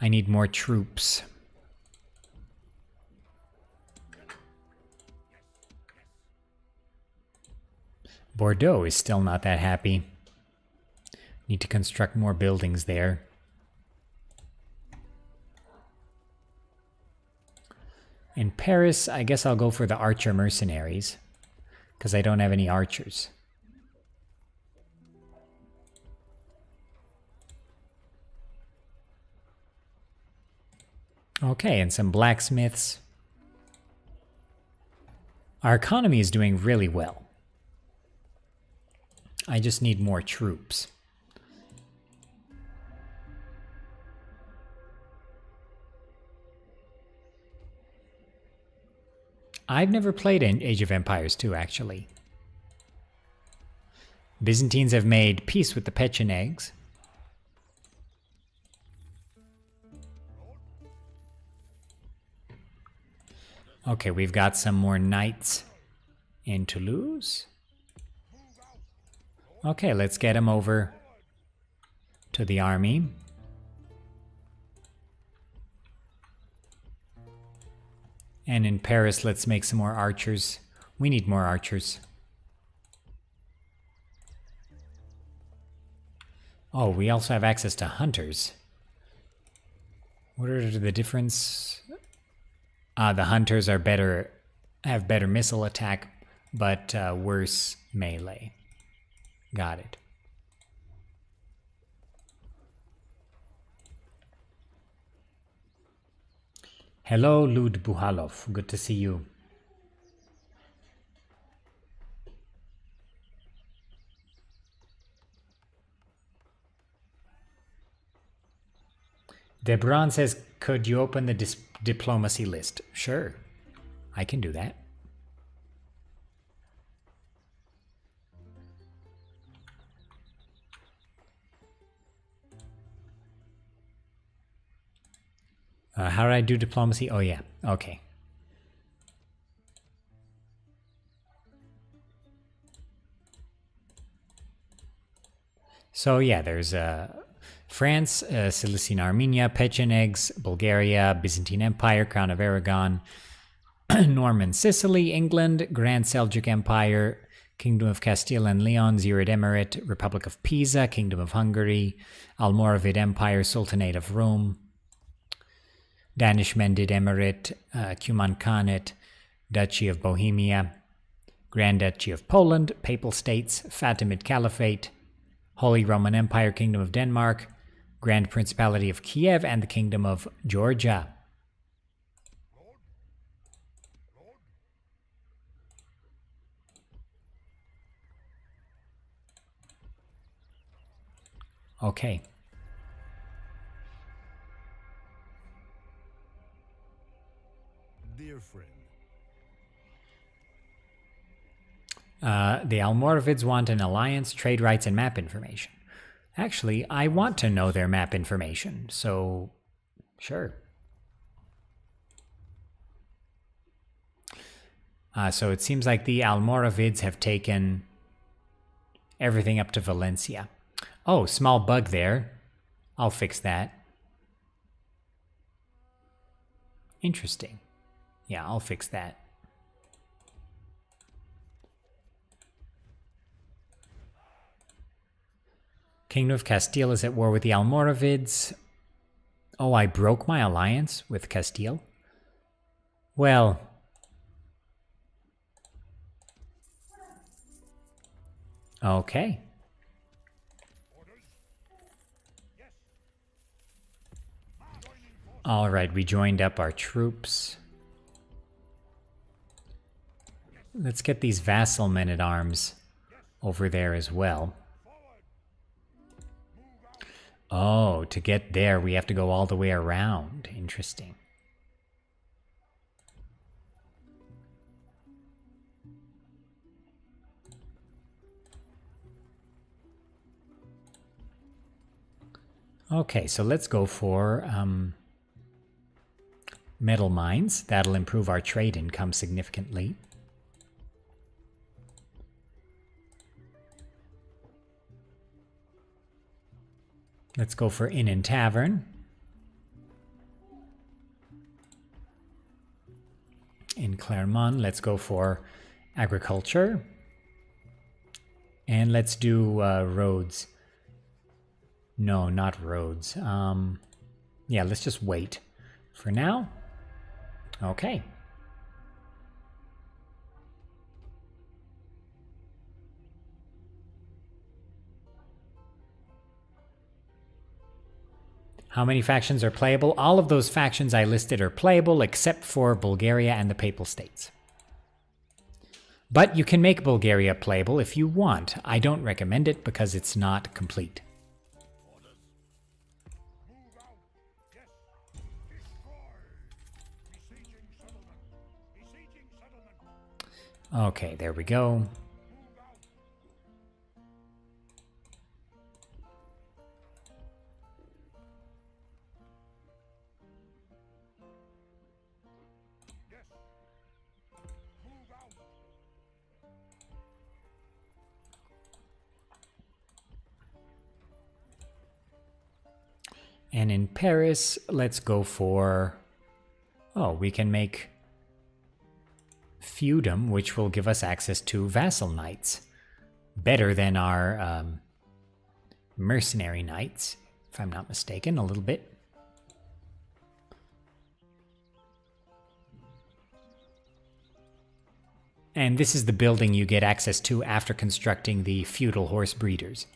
I need more troops. Bordeaux is still not that happy. Need to construct more buildings there. In Paris, I guess I'll go for the archer mercenaries, because I don't have any archers. Okay, and some blacksmiths. Our economy is doing really well. I just need more troops. I've never played Age of Empires 2, actually. Byzantines have made peace with the Pechenegs. Okay, we've got some more knights in Toulouse. Okay, let's get them over to the army. And in Paris, let's make some more archers. We need more archers. Oh, we also have access to hunters. What are the difference? The hunters are better, have better missile attack, but worse melee. Got it. Hello, Lud Buhalov. Good to see you. Debron says, could you open the diplomacy list? Sure, I can do that. How do I do diplomacy? Oh yeah, okay. So yeah, there's France, Cilician Armenia, Pechenegs, Bulgaria, Byzantine Empire, Crown of Aragon, Norman Sicily, England, Grand Seljuk Empire, Kingdom of Castile and Leon, Zirid Emirate, Republic of Pisa, Kingdom of Hungary, Almoravid Empire, Sultanate of Rome, Danish Mended Emirate, Cuman Khanate, Duchy of Bohemia, Grand Duchy of Poland, Papal States, Fatimid Caliphate, Holy Roman Empire, Kingdom of Denmark, Grand Principality of Kiev, and the Kingdom of Georgia. Okay. Dear friend. The Almoravids want an alliance, trade rights, and map information. Actually, I want to know their map information, so sure. So it seems like the Almoravids have taken everything up to Valencia. Oh, small bug there. I'll fix that. Interesting. Yeah, I'll fix that. Kingdom of Castile is at war with the Almoravids. Oh, I broke my alliance with Castile? Well... Okay. Alright, we joined up our troops. Let's get these vassal men-at-arms over there as well. Oh, to get there we have to go all the way around. Interesting. Okay, so let's go for metal mines. That'll improve our trade income significantly. Let's go for inn and tavern. In Clermont, let's go for agriculture. And let's do roads. No, not roads. Yeah, let's just wait for now. Okay. How many factions are playable? All of those factions I listed are playable except for Bulgaria and the Papal States. But you can make Bulgaria playable if you want. I don't recommend it because it's not complete. Okay, there we go. And in Paris, let's go for... Oh, we can make feudum, which will give us access to vassal knights. Better than our mercenary knights, if I'm not mistaken, a little bit. And this is the building you get access to after constructing the feudal horse breeders.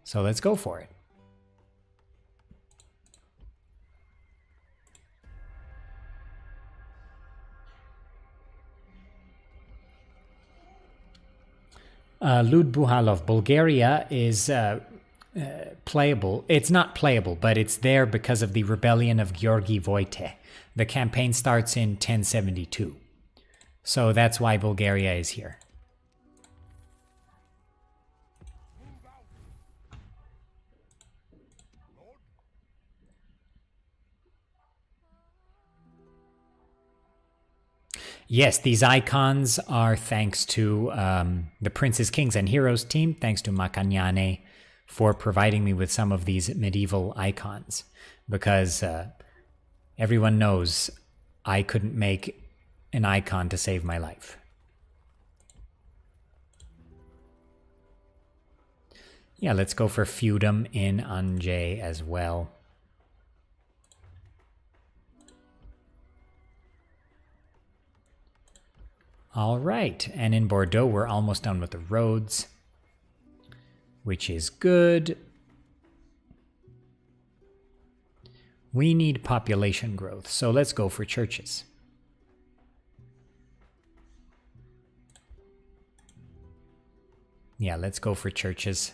So let's go for it. Lud Buhalov, Bulgaria is playable. It's not playable, but it's there because of the rebellion of Georgi Voite. The campaign starts in 1072. So that's why Bulgaria is here. Yes, these icons are thanks to the Princes, Kings, and Heroes team, thanks to Macagnane for providing me with some of these medieval icons. Because everyone knows I couldn't make an icon to save my life. Yeah, let's go for feudum in Angers as well. All right, and in Bordeaux, we're almost done with the roads, which is good. We need population growth, so let's go for churches. Yeah, let's go for churches.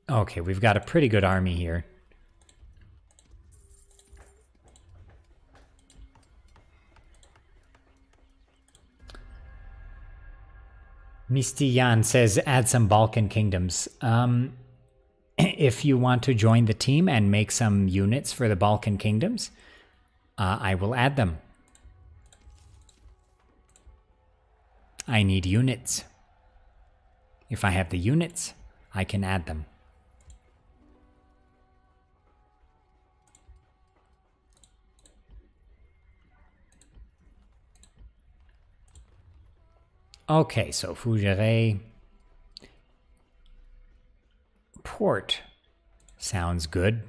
Okay, we've got a pretty good army here. Misty Yan says, add some Balkan kingdoms. if you want to join the team and make some units for the Balkan kingdoms, I will add them. I need units. If I have the units, I can add them. Okay, so Fougeray Port sounds good.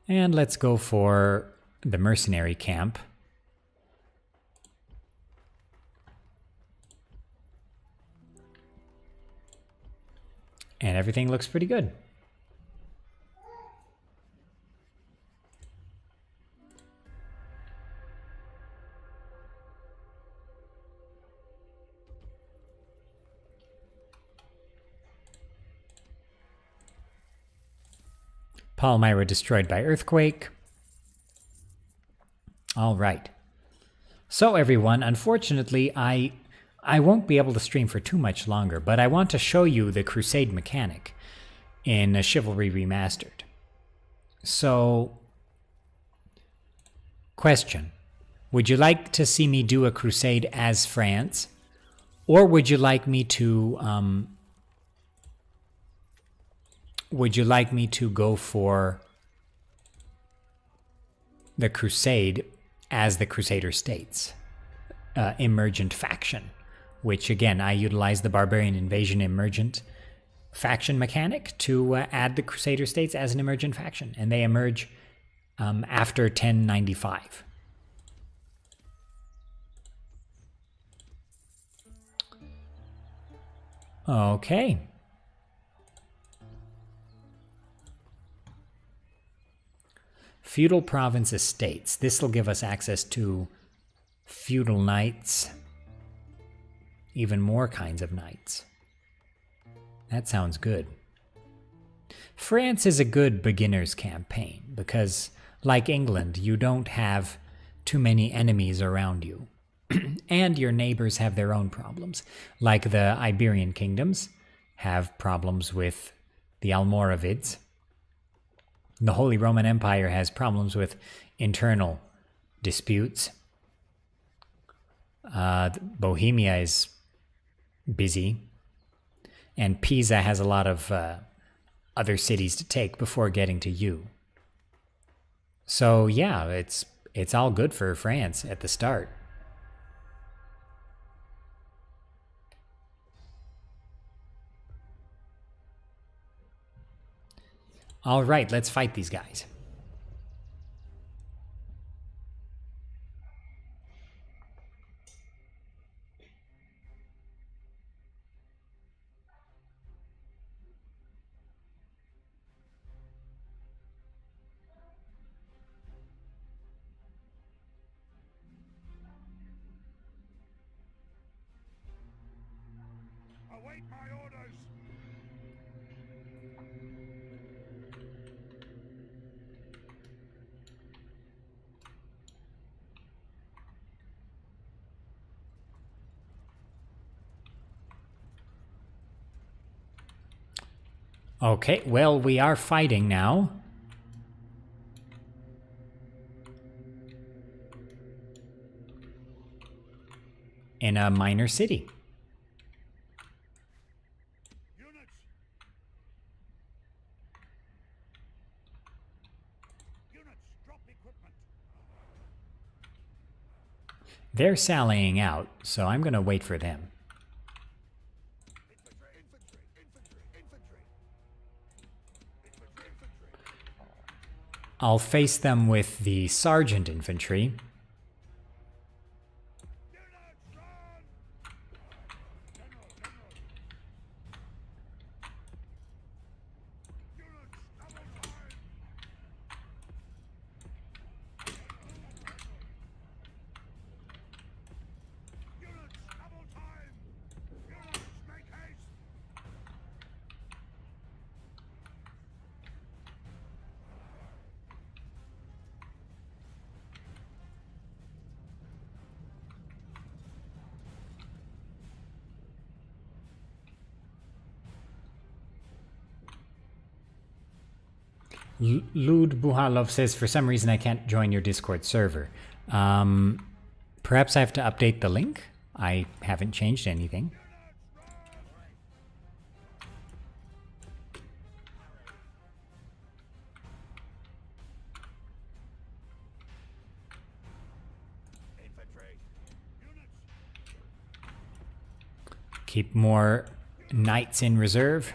And let's go for the mercenary camp. And everything looks pretty good. Palmyra destroyed by earthquake. All right. So everyone, unfortunately, I won't be able to stream for too much longer, but I want to show you the crusade mechanic in Chivalry Remastered. So, question. Would you like to see me do a crusade as France? Or would you like me to go for the crusade as the Crusader states? Emergent faction, which again, I utilize the Barbarian Invasion Emergent faction mechanic to add the Crusader states as an emergent faction, and they emerge after 1095. Okay. Feudal province estates. This will give us access to feudal knights, even more kinds of knights. That sounds good. France is a good beginner's campaign because, like England, you don't have too many enemies around you. And your neighbors have their own problems. Like the Iberian kingdoms have problems with the Almoravids. The Holy Roman Empire has problems with internal disputes. Bohemia is busy. And Pisa has a lot of other cities to take before getting to you. So yeah, it's all good for France at the start. All right, let's fight these guys. Await my orders. Okay, well, we are fighting now. In a minor city. Units. Units, drop equipment. They're sallying out, so I'm going to wait for them. I'll face them with the sergeant infantry. Lud Buhalov says, for some reason I can't join your Discord server. Perhaps I have to update the link? I haven't changed anything. Keep more knights in reserve.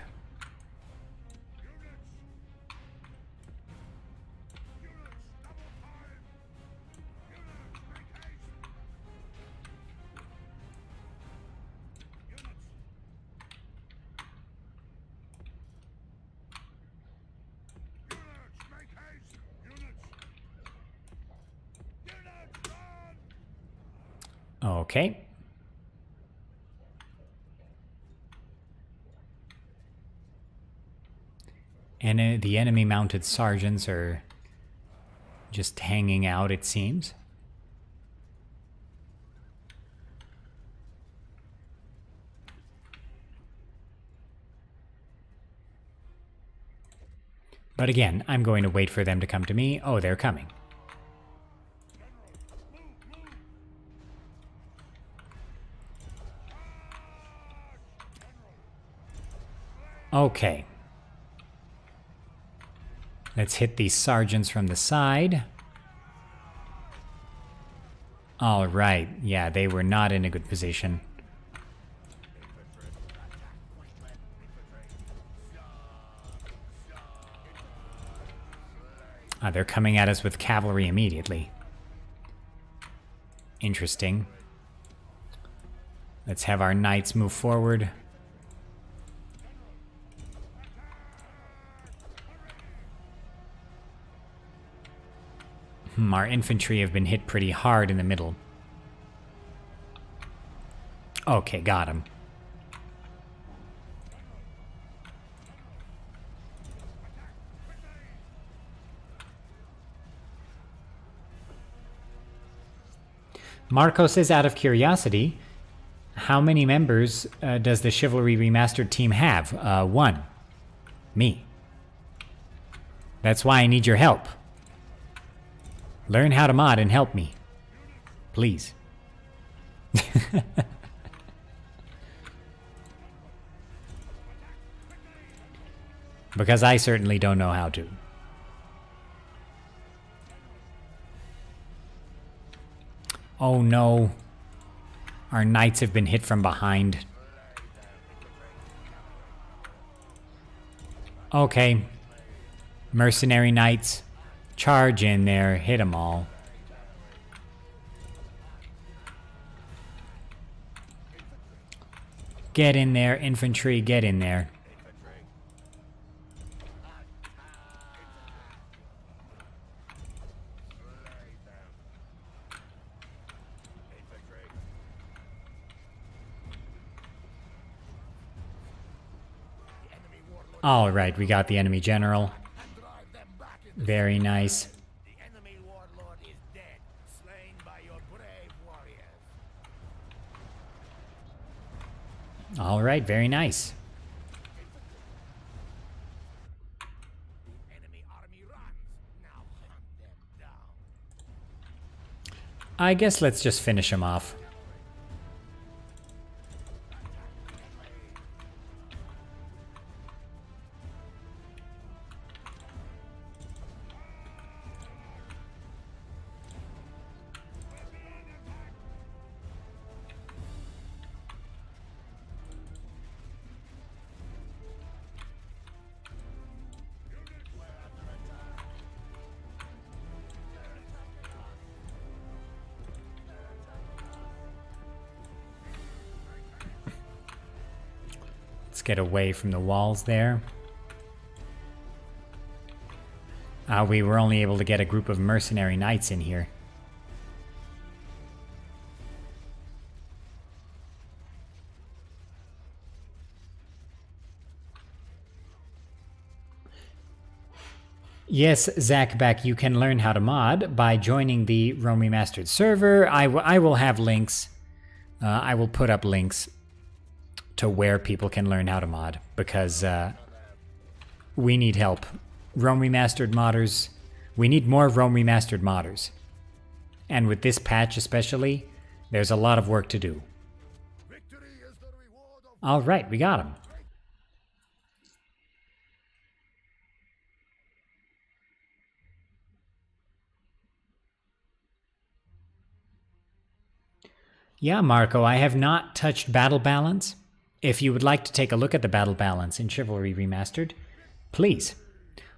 Okay. And the enemy mounted sergeants are just hanging out, it seems. But again, I'm going to wait for them to come to me. Oh, they're coming. Okay. Let's hit these sergeants from the side. All right. Yeah, they were not in a good position. They're coming at us with cavalry immediately. Interesting. Let's have our knights move forward. Our infantry have been hit pretty hard in the middle. Okay, got him. Marco says, out of curiosity, how many members does the Chivalry Remastered team have? One. Me. That's why I need your help. Learn how to mod and help me. Please. Because I certainly don't know how to. Oh no. Our knights have been hit from behind. Okay. Mercenary knights. Charge in there. Hit them all. Get in there, infantry. Get in there. All right, we got the enemy general. Very nice. The enemy warlord is dead, slain by your brave warriors. All right, very nice. The enemy army runs. Now hunt them down. I guess let's just finish him off. Let's get away from the walls there. We were only able to get a group of mercenary knights in here. Yes, Zachback, you can learn how to mod by joining the Rome Remastered server. I will have links. I will put up links to where people can learn how to mod, because we need help Rome Remastered modders. We need more Rome Remastered modders. And with this patch especially, there's a lot of work to do. Victory is the reward of All right, we got him. Yeah, Marco, I have not touched battle balance. If you would like to take a look at the battle balance in Chivalry Remastered, please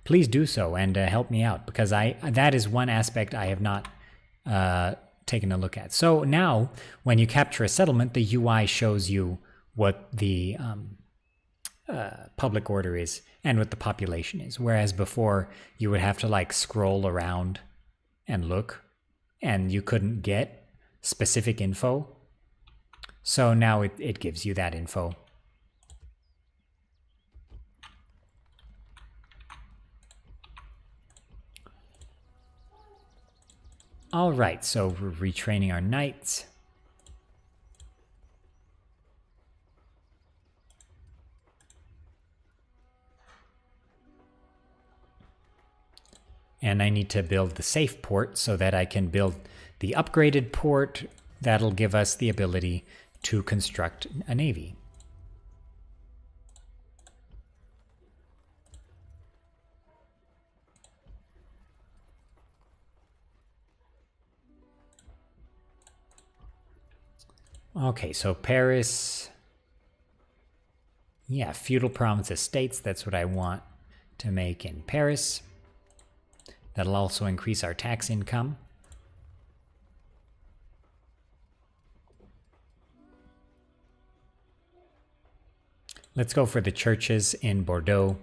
do so and help me out, because that is one aspect I have not taken a look at. So now, when you capture a settlement, the UI shows you what the public order is and what the population is, whereas before you would have to like scroll around and look, and you couldn't get specific info. So now it gives you that info. All right, so we're retraining our knights. And I need to build the safe port so that I can build the upgraded port that'll give us the ability to construct a navy. Okay, so Paris. Yeah, feudal province estates, that's what I want to make in Paris. That'll also increase our tax income. Let's go for the churches in Bordeaux.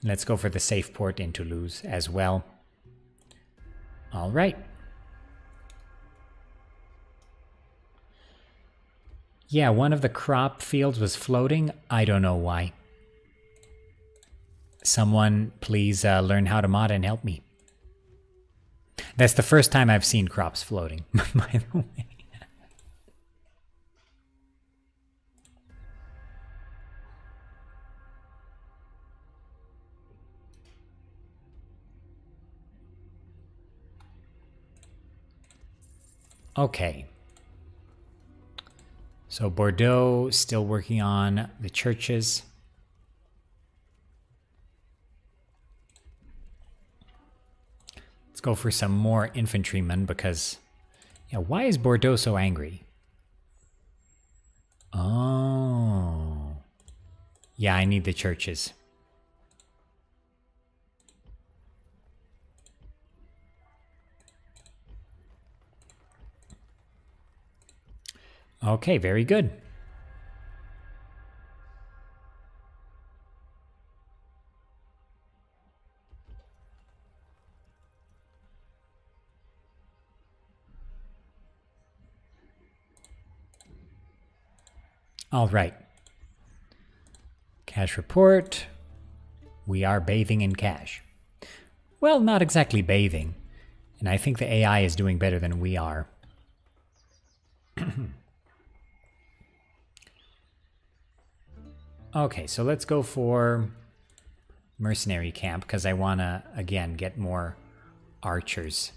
Let's go for the safe port in Toulouse as well. All right. Yeah, one of the crop fields was floating. I don't know why. Someone please learn how to mod and help me. That's the first time I've seen crops floating, by the way. Okay. So Bordeaux, still working on the churches. Let's go for some more infantrymen because, yeah, why is Bordeaux so angry? Oh. Yeah, I need the churches. Okay, very good. All right. Cash report. We are bathing in cash. Well, not exactly bathing. And I think the AI is doing better than we are. Okay, so let's go for mercenary camp because I want to, again, get more archers.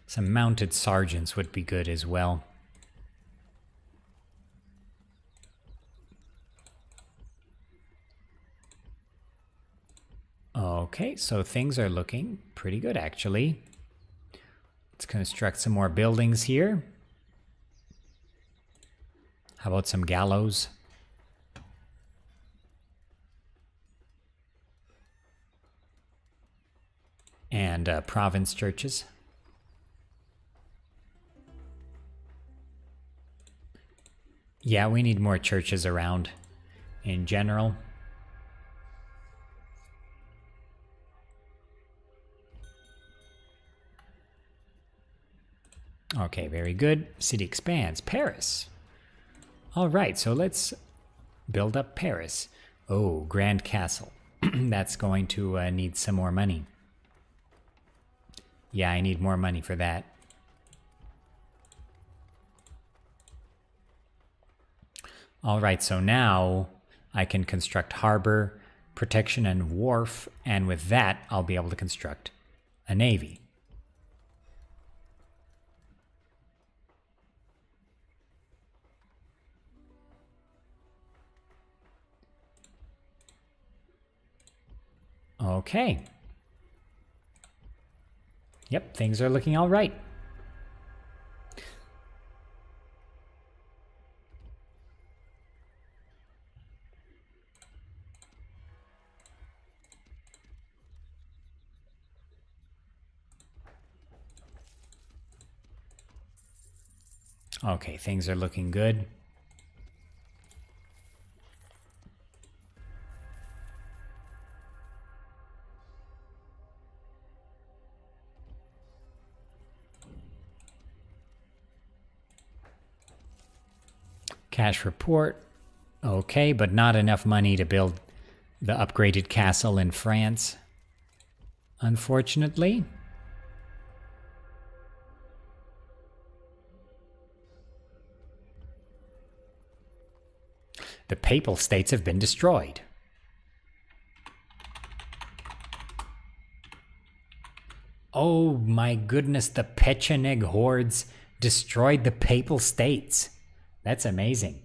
Some mounted sergeants would be good as well. Okay, so things are looking pretty good, actually. Let's construct some more buildings here. How about some gallows? And province churches. Yeah, we need more churches around in general. Okay, very good. City expands. Paris. All right, so let's build up Paris. Oh, Grand Castle. that's going to need some more money. Yeah, I need more money for that. All right, so now I can construct harbor, protection, and wharf, and with that, I'll be able to construct a navy. Okay. Yep, things are looking all right. Okay, things are looking good. Cash report. Okay, but not enough money to build the upgraded castle in France, unfortunately. The Papal States have been destroyed. Oh my goodness, the Pecheneg hordes destroyed the Papal States. That's amazing.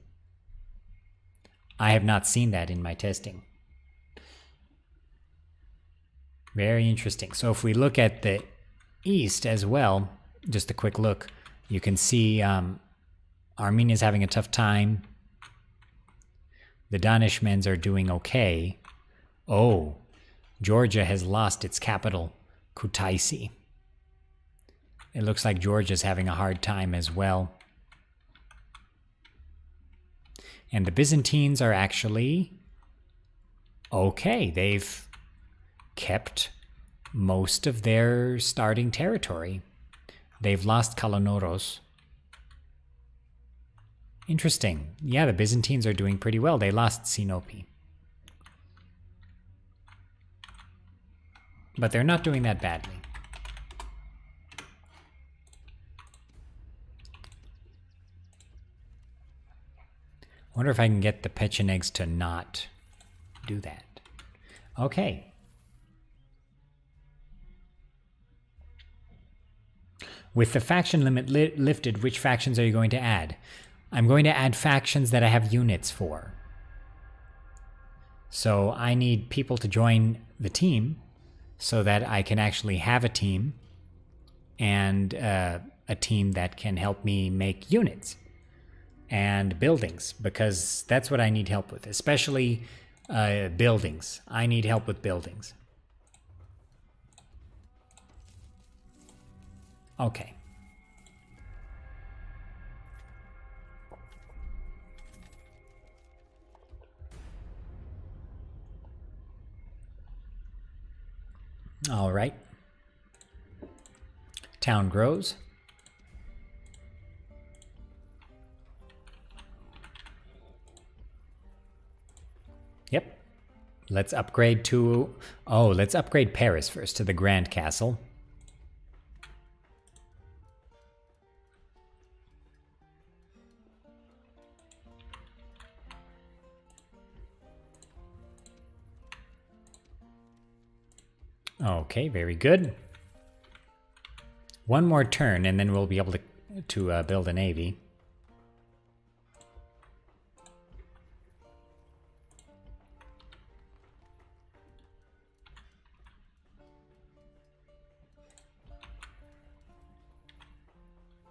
I have not seen that in my testing. Very interesting. So if we look at the east as well, just a quick look, you can see Armenia's having a tough time. The Danishmends are doing okay. Oh, Georgia has lost its capital, Kutaisi. It looks like Georgia's having a hard time as well. And the Byzantines are actually okay. They've kept most of their starting territory. They've lost Kalanoros. Interesting. Yeah, the Byzantines are doing pretty well. They lost Sinope. But they're not doing that badly. I wonder if I can get the Pechenegs to not do that. Okay. With the faction limit lifted, which factions are you going to add? I'm going to add factions that I have units for. So I need people to join the team so that I can actually have a team and a team that can help me make units and buildings, because that's what I need help with, especially buildings. I need help with buildings. Okay. All right. Town grows. Yep. Let's upgrade to... Oh, let's upgrade Paris first to the Grand Castle. Okay, very good. One more turn, and then we'll be able to build a navy.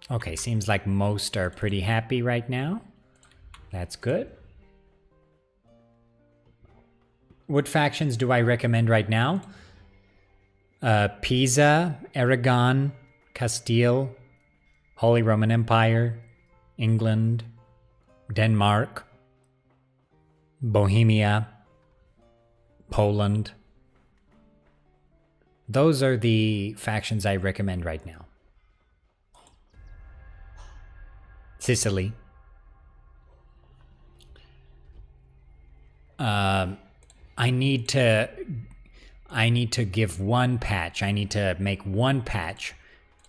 Okay, seems like most are pretty happy right now. That's good. What factions do I recommend right now? Pisa, Aragon, Castile, Holy Roman Empire, England, Denmark, Bohemia, Poland. Those are the factions I recommend right now. Sicily. I need to give one patch. I need to make one patch,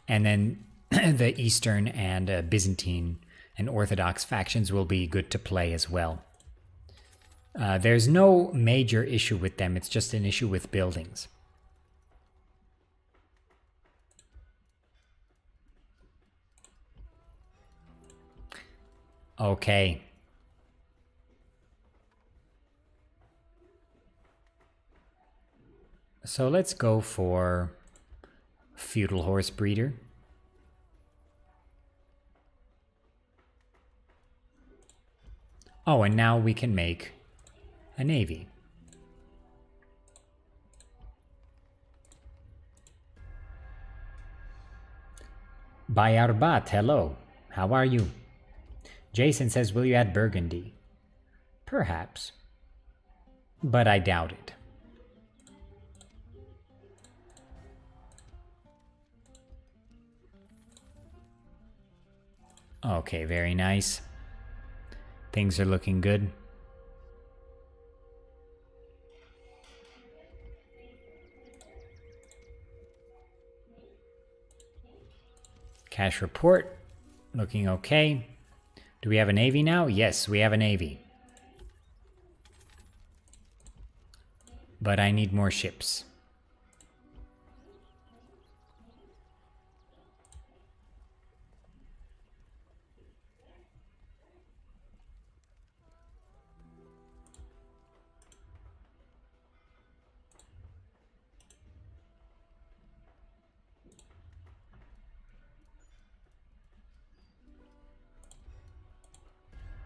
and then the Eastern and Byzantine and Orthodox factions will be good to play as well. There's no major issue with them. It's just an issue with buildings. Okay. So let's go for Feudal Horse Breeder. Oh, and now we can make a navy. Bayarbat, hello. How are you? Jason says, will you add Burgundy? Perhaps. But I doubt it. Okay, very nice. Things are looking good. Cash report, looking okay. Do we have a navy now? Yes, we have a navy. But I need more ships.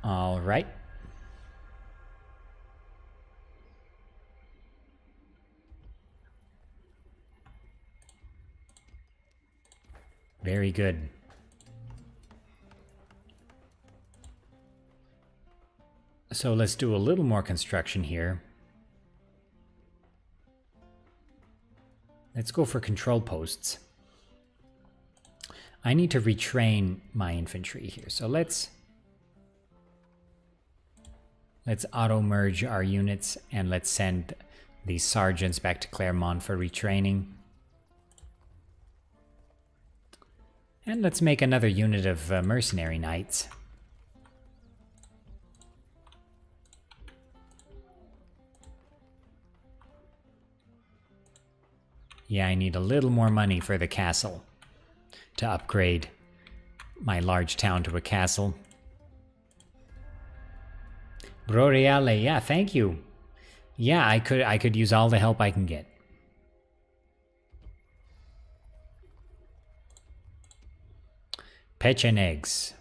All right. Very good. So let's do a little more construction here. Let's go for control posts. I need to retrain my infantry here. So let's auto-merge our units and let's send these sergeants back to Clermont for retraining. And let's make another unit of mercenary knights. Yeah, I need a little more money for the castle to upgrade my large town to a castle. Broreale, yeah, thank you. Yeah, I could use all the help I can get. Pechenegs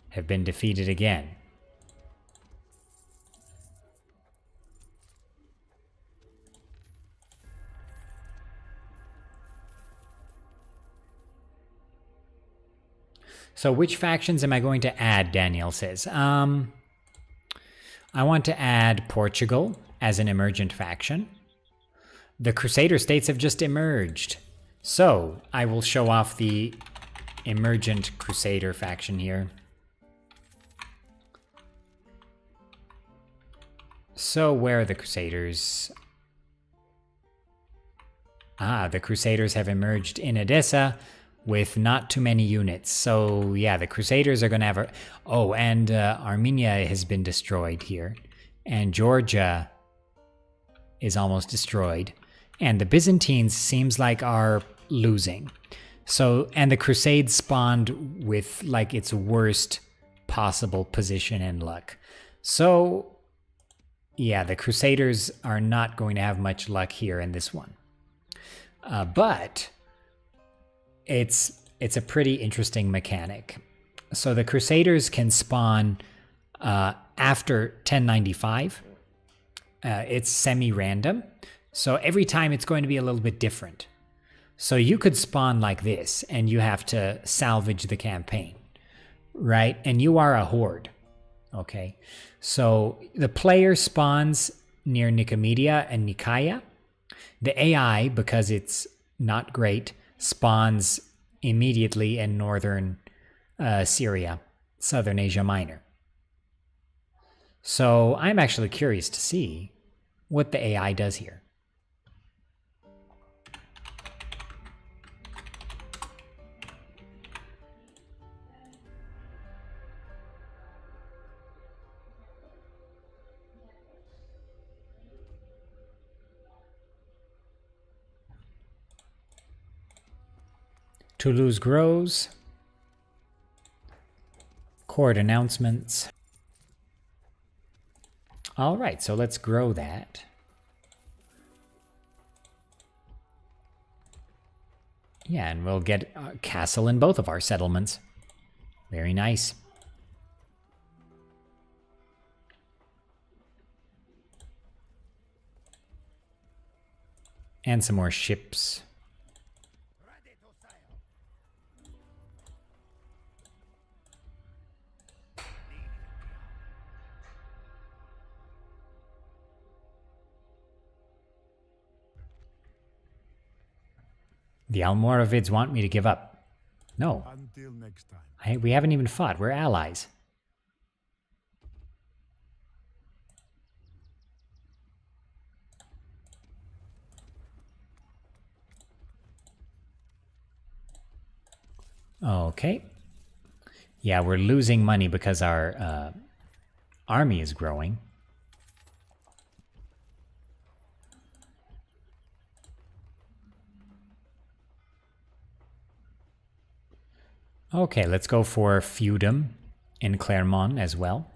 have been defeated again. So which factions am I going to add, Daniel says. I want to add Portugal as an emergent faction. The Crusader states have just emerged. So I will show off the emergent Crusader faction here. So where are the Crusaders? Ah, the Crusaders have emerged in Edessa with not too many units. So yeah, the Crusaders are going to have a... Oh, and Armenia has been destroyed here. And Georgia is almost destroyed. And the Byzantines seems like are losing. So, and the Crusade spawned with like its worst possible position and luck. So yeah, the Crusaders are not going to have much luck here in this one. But it's a pretty interesting mechanic. So the Crusaders can spawn after 1095. It's semi-random. So every time it's going to be a little bit different. So you could spawn like this and you have to salvage the campaign, right? And you are a horde, okay? So the player spawns near Nicomedia and Nicaea. The AI, because it's not great, spawns immediately in northern Syria, southern Asia Minor. So I'm actually curious to see what the AI does here. Toulouse grows. Court announcements. All right, so let's grow that. Yeah, and we'll get a castle in both of our settlements. Very nice. And some more ships. Ready to sail. The Almoravids want me to give up. No, Until next time. we haven't even fought. We're allies. Okay. Yeah, we're losing money because our army is growing. Okay, let's go for feudum in Clermont as well.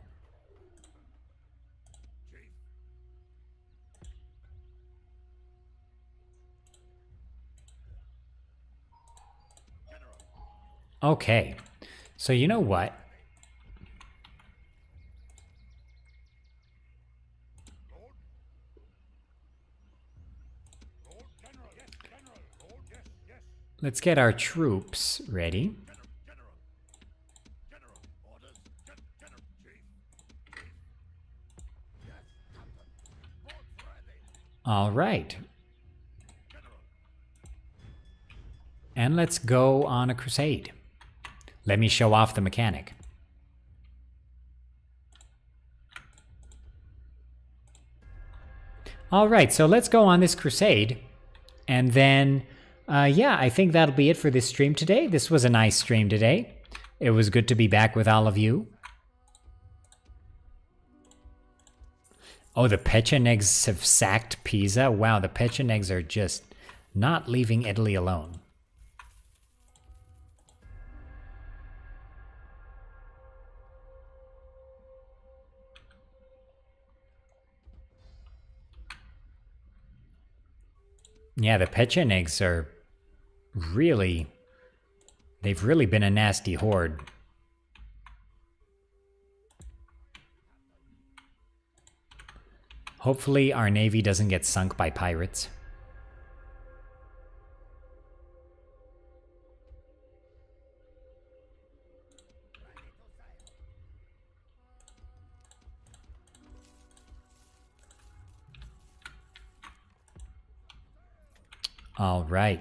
Okay, so you know what? Lord General, yes, General. Lord, yes, yes. Let's get our troops ready. General. General. Orders. General. Chief. Yes, Captain. Boats ready. All right. General. And let's go on a crusade. Let me show off the mechanic. All right, so let's go on this crusade. And then, yeah, I think that'll be it for this stream today. This was a nice stream today. It was good to be back with all of you. Oh, the Pechenegs have sacked Pisa. Wow, the Pechenegs are just not leaving Italy alone. Yeah, the Pechenegs are really... They've really been a nasty horde. Hopefully our navy doesn't get sunk by pirates. All right.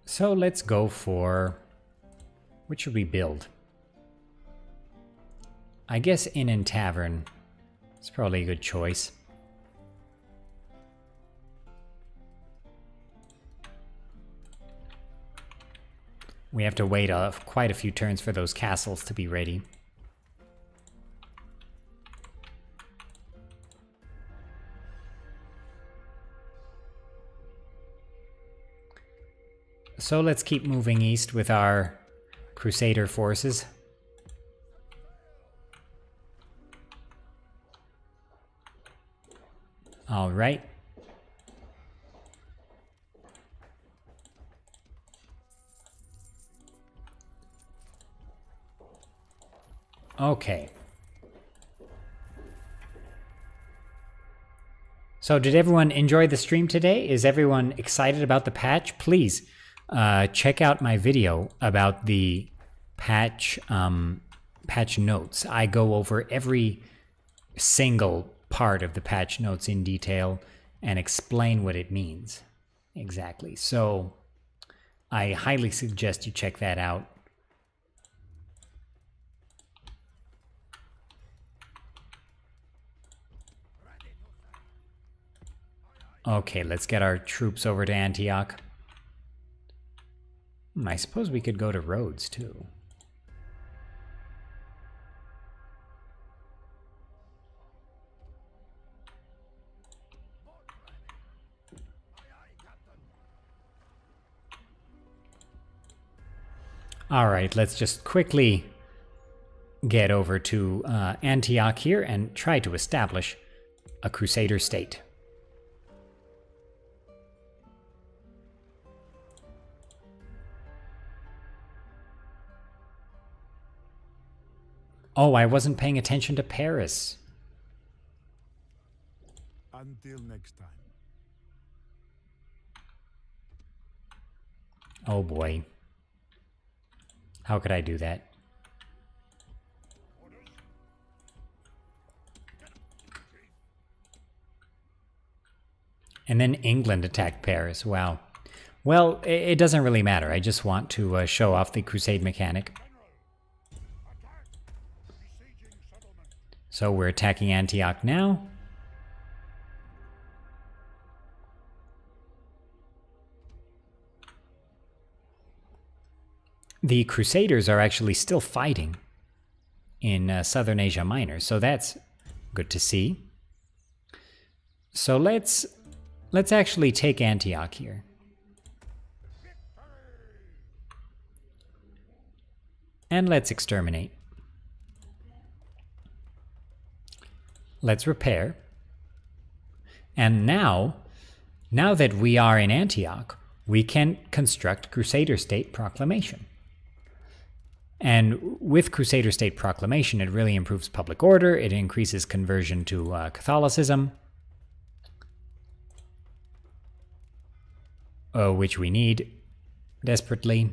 So let's go for... What should we build? I guess Inn and Tavern is probably a good choice. We have to wait quite a few turns for those castles to be ready. So let's keep moving east with our Crusader forces. All right. Okay. So did everyone enjoy the stream today? Is everyone excited about the patch? Please check out my video about the patch patch notes, I go over every single part of the patch notes in detail and explain what it means exactly. So I highly suggest you check that out. Okay, let's get our troops over to Antioch. I suppose we could go to Rhodes too. All right, let's just quickly get over to Antioch here and try to establish a Crusader state. Oh, I wasn't paying attention to Paris. Until next time. Oh boy. How could I do that? And then England attacked Paris. Wow. Well, it doesn't really matter. I just want to show off the crusade mechanic. So we're attacking Antioch now. The Crusaders are actually still fighting in Southern Asia Minor, so that's good to see. So let's actually take Antioch here. And let's exterminate. Let's repair. And now that we are in Antioch, we can construct Crusader State Proclamation. And with Crusader State Proclamation, it really improves public order, it increases conversion to Catholicism, which we need desperately.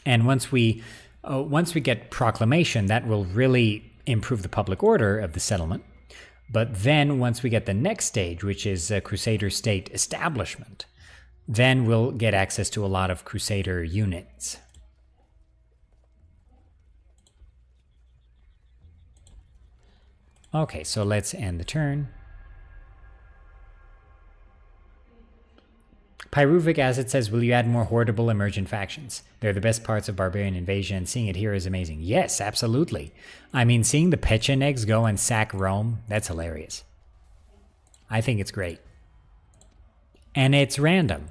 And once we get proclamation, that will really improve the public order of the settlement. But then once we get the next stage, which is Crusader State Establishment, then we'll get access to a lot of Crusader units. Okay, so let's end the turn. Pyruvic Acid says, will you add more hoardable emergent factions? They're the best parts of Barbarian Invasion, and seeing it here is amazing. Yes, absolutely. I mean, seeing the Pechenegs go and sack Rome, that's hilarious. I think it's great. And it's random.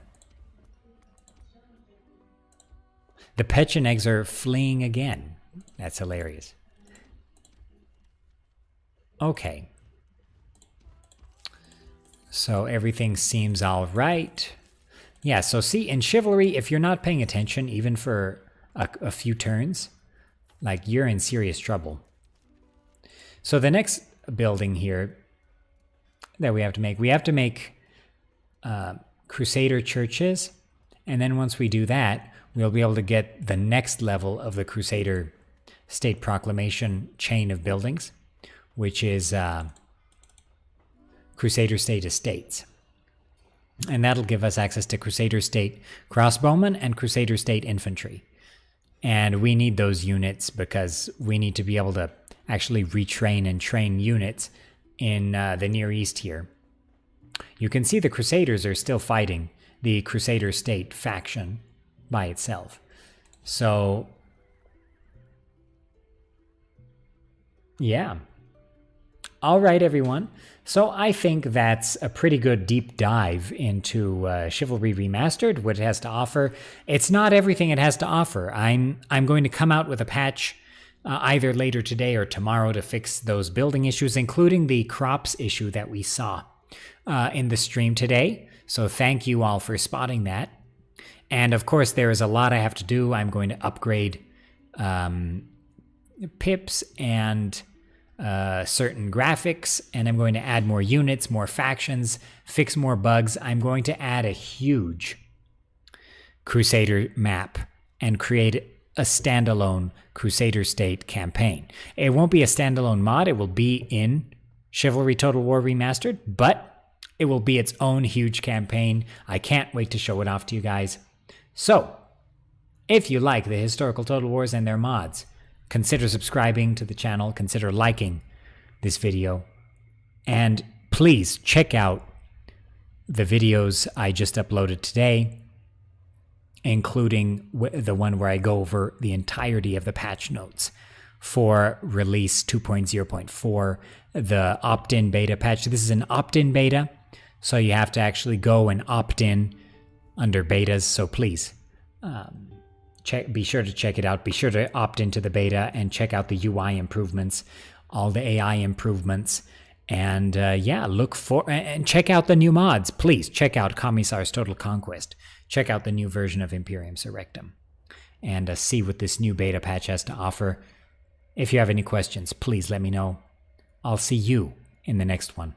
The Pechenegs are fleeing again. That's hilarious. Okay. So everything seems all right. Yeah, so see, in Chivalry, if you're not paying attention, even for a few turns, like, you're in serious trouble. So the next building here that we have to make Crusader churches, and then once we do that, we'll be able to get the next level of the Crusader State Proclamation chain of buildings, which is Crusader State Estates. And that'll give us access to Crusader State Crossbowmen and Crusader State Infantry. And we need those units because we need to be able to actually retrain and train units in the Near East here. You can see the Crusaders are still fighting the Crusader State faction by itself. So, yeah. All right, everyone. So I think that's a pretty good deep dive into Chivalry Remastered, what it has to offer. It's not everything it has to offer. I'm going to come out with a patch either later today or tomorrow to fix those building issues, including the crops issue that we saw in the stream today. So thank you all for spotting that. And of course, there is a lot I have to do. I'm going to upgrade pips and certain graphics, and I'm going to add more units, more factions, fix more bugs. I'm going to add a huge Crusader map and create a standalone Crusader state campaign. It won't be a standalone mod. It will be in Chivalry Total War Remastered, but it will be its own huge campaign. I can't wait to show it off to you guys. So, if you like the historical Total Wars and their mods, consider subscribing to the channel, consider liking this video, and please check out the videos I just uploaded today, including the one where I go over the entirety of the patch notes for release 2.0.4, the opt-in beta patch. This is an opt-in beta, so you have to actually go and opt in under betas, so please be sure to check it out. Be sure to opt into the beta and check out the UI improvements, all the AI improvements, and yeah, look for and check out the new mods. Please check out Commissar's Total Conquest. Check out the new version of Imperium Surrectum, and see what this new beta patch has to offer. If you have any questions, please let me know. I'll see you in the next one.